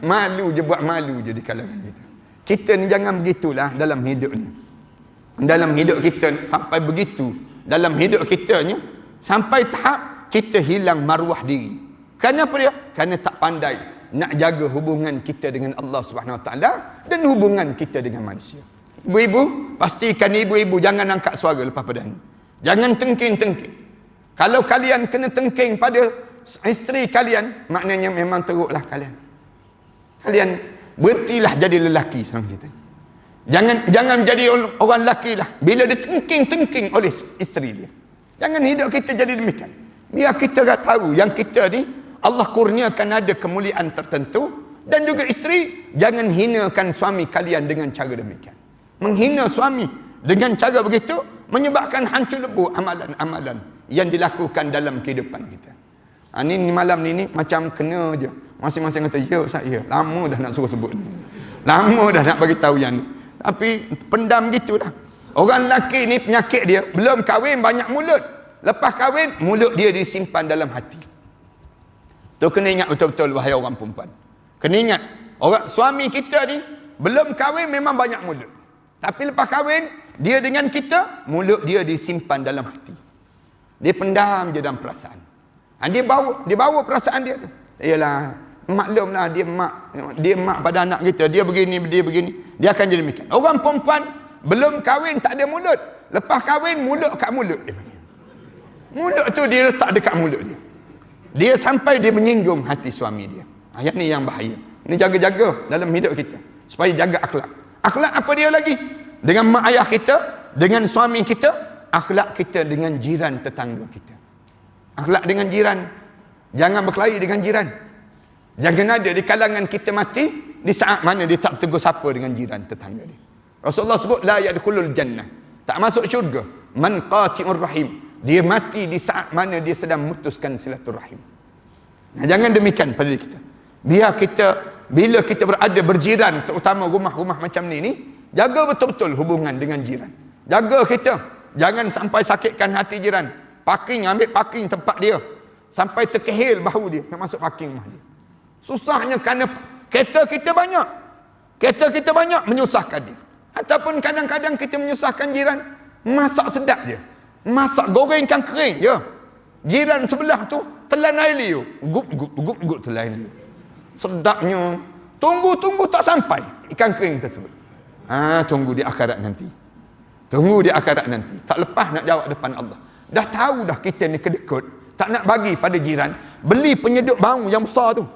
A: Malu je, buat malu je di kalangan kita. Kita ni jangan begitulah dalam hidup ni. Dalam hidup kita sampai begitu. Dalam hidup kita ni sampai tahap kita hilang maruah diri. Kenapa dia? Kerana tak pandai nak jaga hubungan kita dengan Allah Subhanahu Wa Taala dan hubungan kita dengan manusia. Ibu-ibu, pastikan ibu-ibu jangan angkat suara lepas pada ni. Jangan tengking-tengking. Kalau kalian kena tengking pada isteri kalian, maknanya memang teruklah kalian. Kalian berhentilah jadi lelaki sekarang kita. Jangan jadi orang lelaki lah bila dia tengking-tengking oleh isteri dia. Jangan hidup kita jadi demikian. Biar kita tahu yang kita ni Allah kurniakan ada kemuliaan tertentu, dan juga isteri jangan hinakan suami kalian dengan cara demikian. Menghina suami dengan cara begitu menyebabkan hancur lebur amalan-amalan yang dilakukan dalam kehidupan kita. Ni malam ni macam kena je. Masing-masing kata, ya Ustaz, ya. Lama dah nak suruh sebut ni. Lama dah nak bagi tahu yang ni. Tapi pendam gitu dah. Orang lelaki ni penyakit dia, belum kahwin banyak mulut. Lepas kahwin, mulut dia disimpan dalam hati. Tu kena ingat betul-betul wahai orang perempuan. Kena ingat, orang suami kita ni belum kahwin memang banyak mulut. Tapi lepas kahwin, dia dengan kita, mulut dia disimpan dalam hati. Dia pendam je dalam perasaan. Dia bawa perasaan dia tu. Yalah, maklumlah dia mak pada anak kita, dia begini. Dia akan jadi demikian. Orang perempuan belum kahwin tak ada mulut. Lepas kahwin, mulut kat mulut dia. Mulut tu dia letak dekat mulut dia. Dia sampai dia menyinggung hati suami dia. Yang ni yang bahaya. Ini jaga-jaga dalam hidup kita. Supaya jaga akhlak. Akhlak apa dia lagi? Dengan mak ayah kita, dengan suami kita, akhlak kita dengan jiran tetangga kita. Akhlak dengan jiran. Jangan berkelahi dengan jiran. Jangan ada di kalangan kita mati di saat mana dia tak tegur siapa dengan jiran tetangga dia. Rasulullah sebut la yadkhulul jannah. Tak masuk syurga man qati'ur rahim. Dia mati di saat mana dia sedang memutuskan silaturahim. Nah, jangan demikian pada diri kita. Biar kita, bila kita berada berjiran, terutama rumah-rumah macam ni, jaga betul-betul hubungan dengan jiran. Jaga kita. Jangan sampai sakitkan hati jiran. Ambil parking tempat dia. Sampai terkehil bahu dia nak masuk parking rumah dia. Susahnya kerana kereta kita banyak. Kereta kita banyak menyusahkan dia. Ataupun kadang-kadang kita menyusahkan jiran. Masak sedap je. Masak goreng ikan kering je. Jiran sebelah tu telan air liu. Gup telan air liu. Sedapnya. Tunggu tak sampai ikan kering tersebut. Tunggu di akhirat nanti. Tunggu di akhirat nanti. Tak lepas nak jawab depan Allah. Dah tahu dah kita ni kedekut. Tak nak bagi pada jiran. Beli penyeduk bau yang besar tu.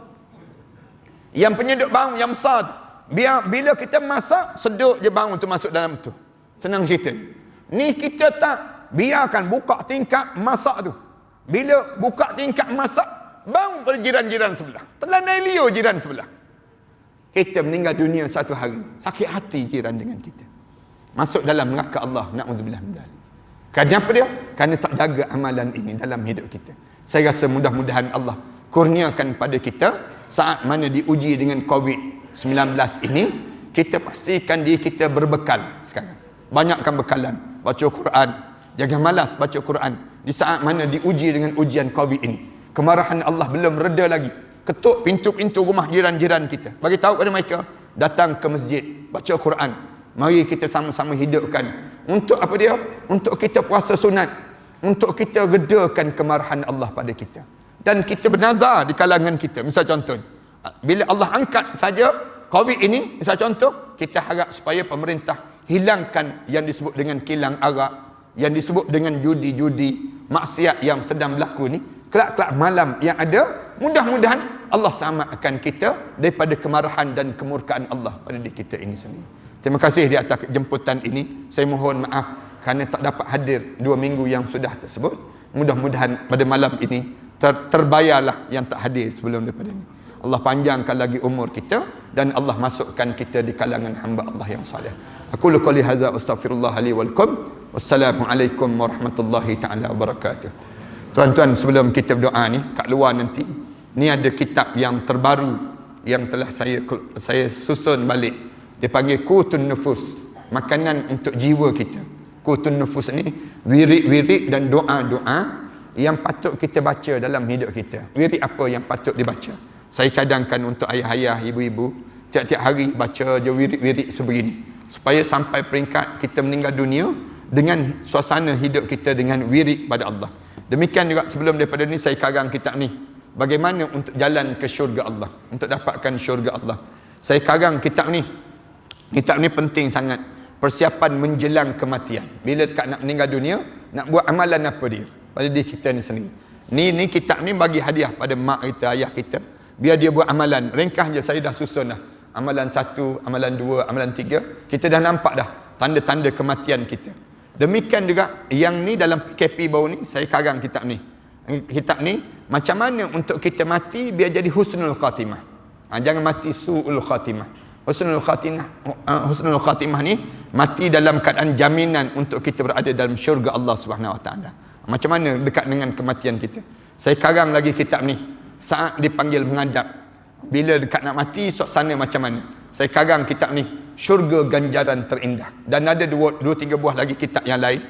A: Yang penyeduk bau yang besar tu. Biar bila kita masak, seduk je bau tu masuk dalam tu. Senang cerita. Ni kita tak biarkan buka tingkap masak tu. Bila buka tingkap masak, bau pada jiran-jiran sebelah. Telan air liur jiran sebelah. Kita meninggal dunia satu hari. Sakit hati jiran dengan kita. Masuk dalam neraka Allah. Na'udzubillah min dzalik. Kenapa dia? Kerana tak jaga amalan ini dalam hidup kita. Saya rasa mudah-mudahan Allah kurniakan pada kita saat mana diuji dengan COVID-19 ini, kita pastikan diri kita berbekal sekarang. Banyakkan bekalan. Baca Quran. Jangan malas baca Quran. Di saat mana diuji dengan ujian COVID ini. Kemarahan Allah belum reda lagi. Ketuk pintu-pintu rumah jiran-jiran kita. Bagi tahu kepada mereka, datang ke masjid, baca Quran. Mari kita sama-sama hidupkan. Untuk apa dia? Untuk kita puasa sunat. Untuk kita redakan kemarahan Allah pada kita. Dan kita bernazar di kalangan kita. Misal contoh, bila Allah angkat saja COVID ini, misal contoh, kita harap supaya pemerintah hilangkan yang disebut dengan kilang arak, yang disebut dengan judi-judi, maksiat yang sedang berlaku ni. Kelak-kelak malam yang ada, mudah-mudahan Allah selamatkan kita daripada kemarahan dan kemurkaan Allah pada diri kita ini sendiri. Terima kasih di atas jemputan ini. Saya mohon maaf kerana tak dapat hadir 2 minggu yang sudah tersebut. Mudah-mudahan pada malam ini terbayarlah yang tak hadir sebelum daripada ini. Allah panjangkan lagi umur kita dan Allah masukkan kita di kalangan hamba Allah yang saleh. Aku qouli hadza astaghfirullah li wa lakum. Wassalamualaikum warahmatullahi taala wabarakatuh. Tuan-tuan, sebelum kita berdoa ni kat luar nanti, ni ada kitab yang terbaru yang telah saya susun balik. Dia panggil Qutun Nufus, makanan untuk jiwa kita. Qutun Nufus ni wirid-wirid dan doa-doa yang patut kita baca dalam hidup kita. Wirid apa yang patut dibaca? Saya cadangkan untuk ayah-ayah, ibu-ibu, tiap-tiap hari baca je wirid-wirid sebegini, supaya sampai peringkat kita meninggal dunia dengan suasana hidup kita dengan wirid pada Allah. Demikian juga sebelum daripada ni saya karang kitab ni, bagaimana untuk jalan ke syurga Allah, untuk dapatkan syurga Allah. Saya karang kitab ni. Kitab ni penting sangat. persiapan menjelang kematian. Bila dekat nak meninggal dunia, nak buat amalan apa dia? Pada diri kita ni sendiri. Ni kitab ni bagi hadiah pada mak kita, ayah kita. Biar dia buat amalan. Ringkas je, saya dah susun dah. Amalan 1, amalan 2, amalan 3. Kita dah nampak dah tanda-tanda kematian kita. Demikian juga yang ni dalam PKP baru ni, saya karang kitab ni. Kitab ni, macam mana untuk kita mati biar jadi husnul khatimah. Jangan mati su'ul khatimah. Husnul khatimah ni mati dalam keadaan jaminan untuk kita berada dalam syurga Allah Subhanahu Wa Taala. Macam mana dekat dengan kematian kita. Saya karang lagi kitab ni saat dipanggil menghadap. Bila dekat nak mati, suasana macam mana. Saya karang kitab ni, syurga ganjaran terindah. Dan ada 2-3 buah lagi kitab yang lain.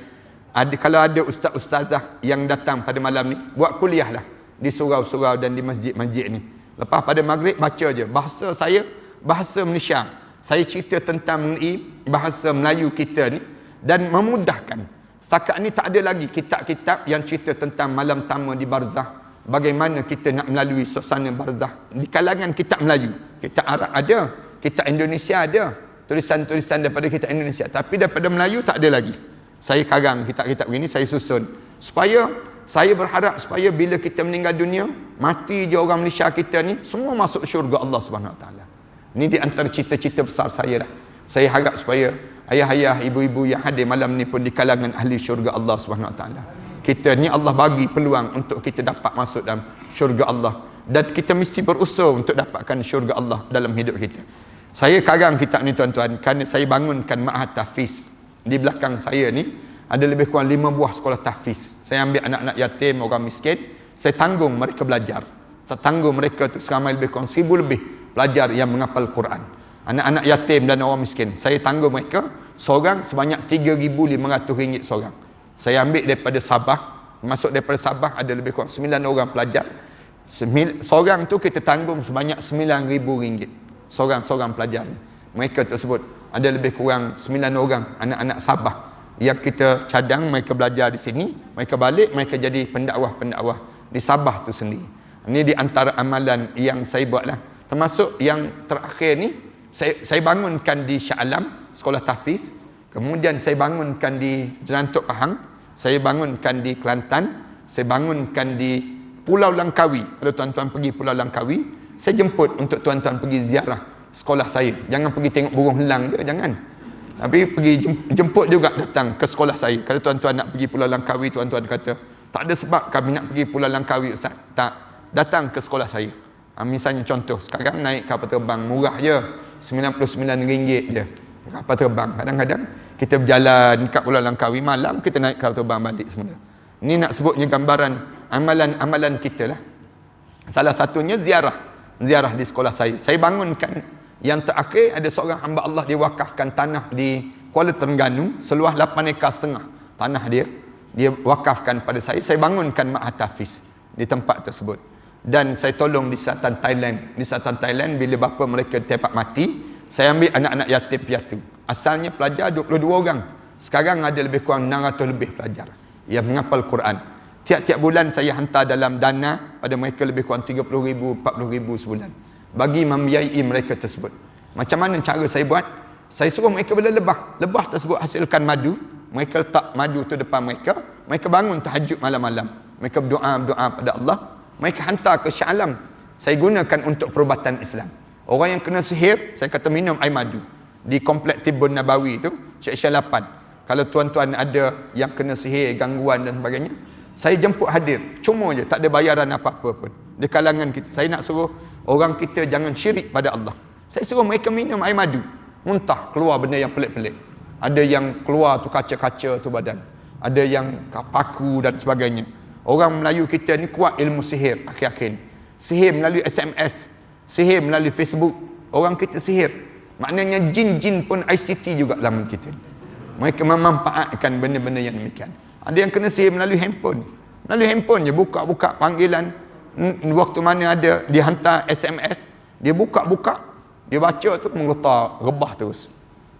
A: Kalau ada ustaz-ustazah yang datang pada malam ni, buat kuliah lah di surau-surau dan di masjid-masjid ni. Lepas pada maghrib baca je. Bahasa saya bahasa Malaysia. Saya cerita tentang mengenai bahasa Melayu kita ni dan memudahkan. Setakat ni tak ada lagi kitab-kitab yang cerita tentang malam tama di barzah. Bagaimana kita nak melalui suasana barzah. Di kalangan kitab Melayu, kitab Arab ada, kitab Indonesia ada, tulisan-tulisan daripada kitab Indonesia. Tapi daripada Melayu tak ada lagi. Saya karang kitab-kitab ini, saya susun. Supaya saya berharap supaya bila kita meninggal dunia, mati je orang Malaysia kita ni, semua masuk syurga Allah Subhanahu Wa Taala. Ini di antara cita-cita besar saya dah. Saya harap supaya ayah-ayah, ibu-ibu yang hadir malam ni pun di kalangan ahli syurga Allah Subhanahu Wa Taala. Kita ni Allah bagi peluang untuk kita dapat masuk dalam syurga Allah. Dan kita mesti berusaha untuk dapatkan syurga Allah dalam hidup kita. Saya karang kitab ni tuan-tuan, kerana saya bangunkan ma'had tahfiz. Di belakang saya ni, ada lebih kurang 5 buah sekolah tahfiz. Saya ambil anak-anak yatim, orang miskin. Saya tanggung mereka belajar. Saya tanggung mereka tu seramai lebih kurang 1000 lebih pelajar yang menghafal Quran. Anak-anak yatim dan orang miskin. Saya tanggung mereka seorang sebanyak RM3,500 seorang. Saya ambil daripada Sabah. Masuk daripada Sabah ada lebih kurang 9 orang pelajar. Seorang tu kita tanggung sebanyak RM9,000. Seorang-seorang pelajar ni. Mereka tersebut ada lebih kurang 9 orang anak-anak Sabah yang kita cadang mereka belajar di sini. Mereka balik, mereka jadi pendakwah-pendakwah di Sabah tu sendiri. Ini di antara amalan yang saya buat lah. Termasuk yang terakhir ni, saya bangunkan di Shah Alam, sekolah tahfiz. Kemudian saya bangunkan di Jerantuk Pahang. Saya bangunkan di Kelantan. Saya bangunkan di Pulau Langkawi. Kalau tuan-tuan pergi Pulau Langkawi, saya jemput untuk tuan-tuan pergi ziarah sekolah saya. Jangan pergi tengok burung helang je, jangan. Tapi pergi jemput juga datang ke sekolah saya. Kalau tuan-tuan nak pergi Pulau Langkawi, tuan-tuan kata, tak ada sebab kami nak pergi Pulau Langkawi Ustaz. Tak, datang ke sekolah saya. Misalnya contoh, sekarang naik kapal terbang murah je, RM99 je kapal terbang. Kadang-kadang kita berjalan kat Pulau Langkawi, malam kita naik kapal terbang balik semula. Ini nak sebutnya gambaran amalan-amalan kita lah. Salah satunya ziarah di sekolah saya. Saya bangunkan yang terakhir, ada seorang hamba Allah, dia wakafkan tanah di Kuala Terengganu seluas 8,5 ekar tanah dia wakafkan pada saya. Saya bangunkan ma'had tahfiz di tempat tersebut. Dan saya tolong di selatan Thailand bila bapa mereka tepat mati, saya ambil anak-anak yatim piatu. Asalnya pelajar 22 orang. Sekarang ada lebih kurang 600 lebih pelajar yang menghafal Quran. Tiap-tiap bulan saya hantar dalam dana pada mereka lebih kurang 30,000, 40,000 sebulan. Bagi membiayai mereka tersebut. Macam mana cara saya buat? Saya suruh mereka bela lebah. Lebah tersebut hasilkan madu. Mereka letak madu tu depan mereka. Mereka bangun tahajud malam-malam. Mereka berdoa pada Allah. Mereka hantar ke Shah Alam. Saya gunakan untuk perubatan Islam. Orang yang kena sihir, saya kata minum air madu. Di komplek Tibun Nabawi tu, Syekh 8. Kalau tuan-tuan ada yang kena sihir, gangguan dan sebagainya, saya jemput hadir. Cuma je, tak ada bayaran apa-apa pun. Di kalangan kita, saya nak suruh orang kita jangan syirik pada Allah. Saya suruh mereka minum air madu. Muntah, keluar benda yang pelik-pelik. Ada yang keluar tu kaca-kaca tu badan. Ada yang paku dan sebagainya. Orang Melayu kita ni kuat ilmu sihir akhir-akhir ni. Sihir melalui SMS. Sihir melalui Facebook. Orang kita sihir. Maknanya jin-jin pun ICT juga zaman kita ni. Mereka memanfaatkan benda-benda yang demikian. Ada yang kena sihir melalui handphone. Melalui handphone je, buka-buka panggilan. Waktu mana ada, dia hantar SMS. Dia buka-buka. Dia baca tu, menggetar, rebah terus.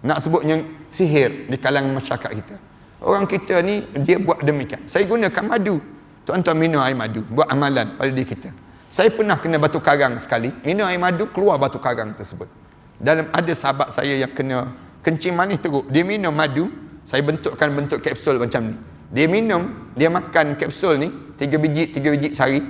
A: Nak sebutnya sihir di kalangan masyarakat kita. Orang kita ni, dia buat demikian. Saya gunakan madu. Tuan-tuan minum air madu. Buat amalan pada diri kita. Saya pernah kena batu karang sekali. Minum air madu, keluar batu karang tersebut. Dalam ada sahabat saya yang kena kencing manis teruk. Dia minum madu, saya bentukkan bentuk kapsul macam ni. Dia minum, dia makan kapsul ni 3 biji sehari.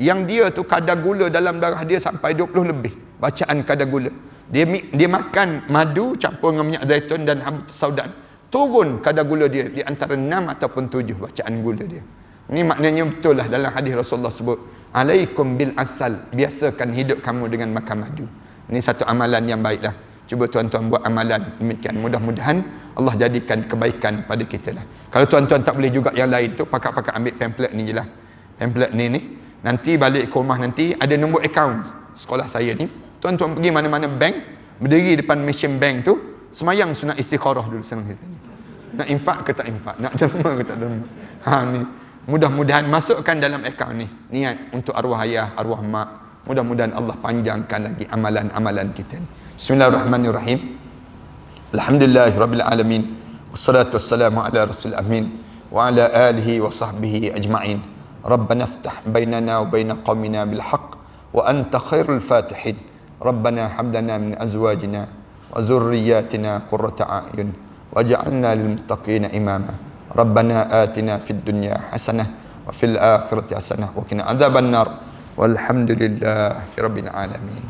A: Yang dia tu kadar gula dalam darah dia sampai 20 lebih. Bacaan kadar gula. Dia makan madu campur dengan minyak zaitun dan habatus sauda. Turun kadar gula dia di antara 6 ataupun 7 bacaan gula dia. Ini maknanya betul lah dalam hadis Rasulullah sebut, alaikum bil asal, biasakan hidup kamu dengan makan madu. Ini satu amalan yang baik lah. Cuba tuan-tuan buat amalan demikian. Mudah-mudahan Allah jadikan kebaikan pada kita lah. Kalau tuan-tuan tak boleh juga yang lain tu, pakat-pakat ambil pamphlet ni je lah. Pamphlet ni. Nanti balik ke rumah nanti ada nombor akaun sekolah saya ni. Tuan-tuan pergi mana-mana bank, berdiri depan mesin bank tu, semayang sunat istikharah dulu senang kita ni. Nak infak ke tak infak? Nak derma ke tak derma? Ni. Mudah-mudahan masukkan dalam akaun ni. Niat untuk arwah ayah, arwah mak. Mudah-mudahan Allah panjangkan lagi amalan-amalan kita ni. Bismillahirrahmanirrahim. Alhamdulillahirabbil alamin. Wassalatu wassalamu ala rasul amin wa ala alihi wa sahbihi ajma'in. Rabbana iftah bainana wa bain qaumina bil haqq wa anta khairul fatihin. Rabbana hab lana min azwajina wa dhurriyyatina qurrata a'yun waj'alna lil muttaqina imama. Rabbana atina fid dunya hasanah wa fil akhirati hasanah wa qina adzaban nar. Walhamdulillahi rabbil alamin.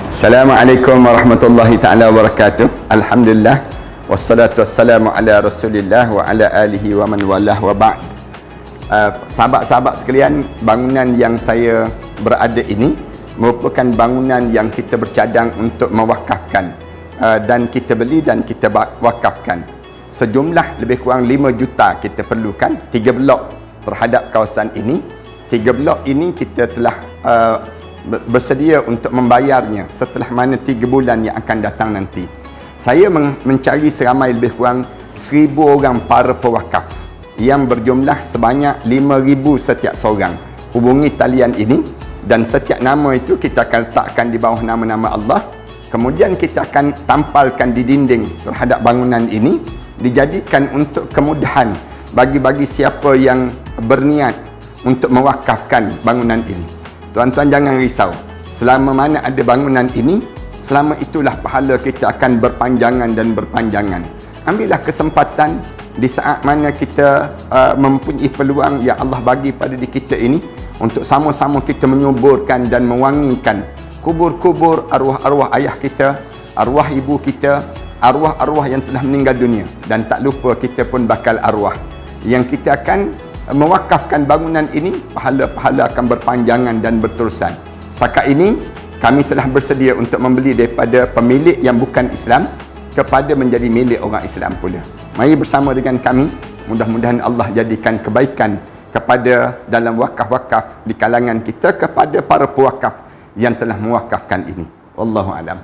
A: Assalamualaikum warahmatullahi taala wabarakatuh. Alhamdulillah wassalatu wassalamu ala Rasulillah wa ala alihi wa man walah wa ba'd. Sahabat-sahabat sekalian, bangunan yang saya berada ini merupakan bangunan yang kita bercadang untuk mewakafkan, dan kita beli dan kita wakafkan. Sejumlah lebih kurang 5 juta kita perlukan, 3 blok terhadap kawasan ini. 3 blok ini kita telah bersedia untuk membayarnya setelah mana 3 bulan yang akan datang nanti. Saya mencari seramai lebih kurang 1,000 orang para pewakaf yang berjumlah sebanyak 5,000 setiap seorang. Hubungi talian ini dan setiap nama itu kita akan letakkan di bawah nama-nama Allah. Kemudian kita akan tampalkan di dinding terhadap bangunan ini, dijadikan untuk kemudahan bagi siapa yang berniat untuk mewakafkan bangunan ini. Tuan-tuan jangan risau. Selama mana ada bangunan ini, selama itulah pahala kita akan berpanjangan dan berpanjangan. Ambillah kesempatan di saat mana kita mempunyai peluang yang Allah bagi pada diri kita ini untuk sama-sama kita menyuburkan dan mewangikan kubur-kubur arwah-arwah ayah kita, arwah ibu kita, arwah-arwah yang telah meninggal dunia. Dan tak lupa kita pun bakal arwah yang kita akan mewakafkan bangunan ini, pahala-pahala akan berpanjangan dan berterusan. Setakat ini kami telah bersedia untuk membeli daripada pemilik yang bukan Islam kepada menjadi milik orang Islam pula. Mari bersama dengan kami, mudah-mudahan Allah jadikan kebaikan kepada dalam wakaf-wakaf di kalangan kita, kepada para pewakaf yang telah mewakafkan ini. Wallahu a'lam.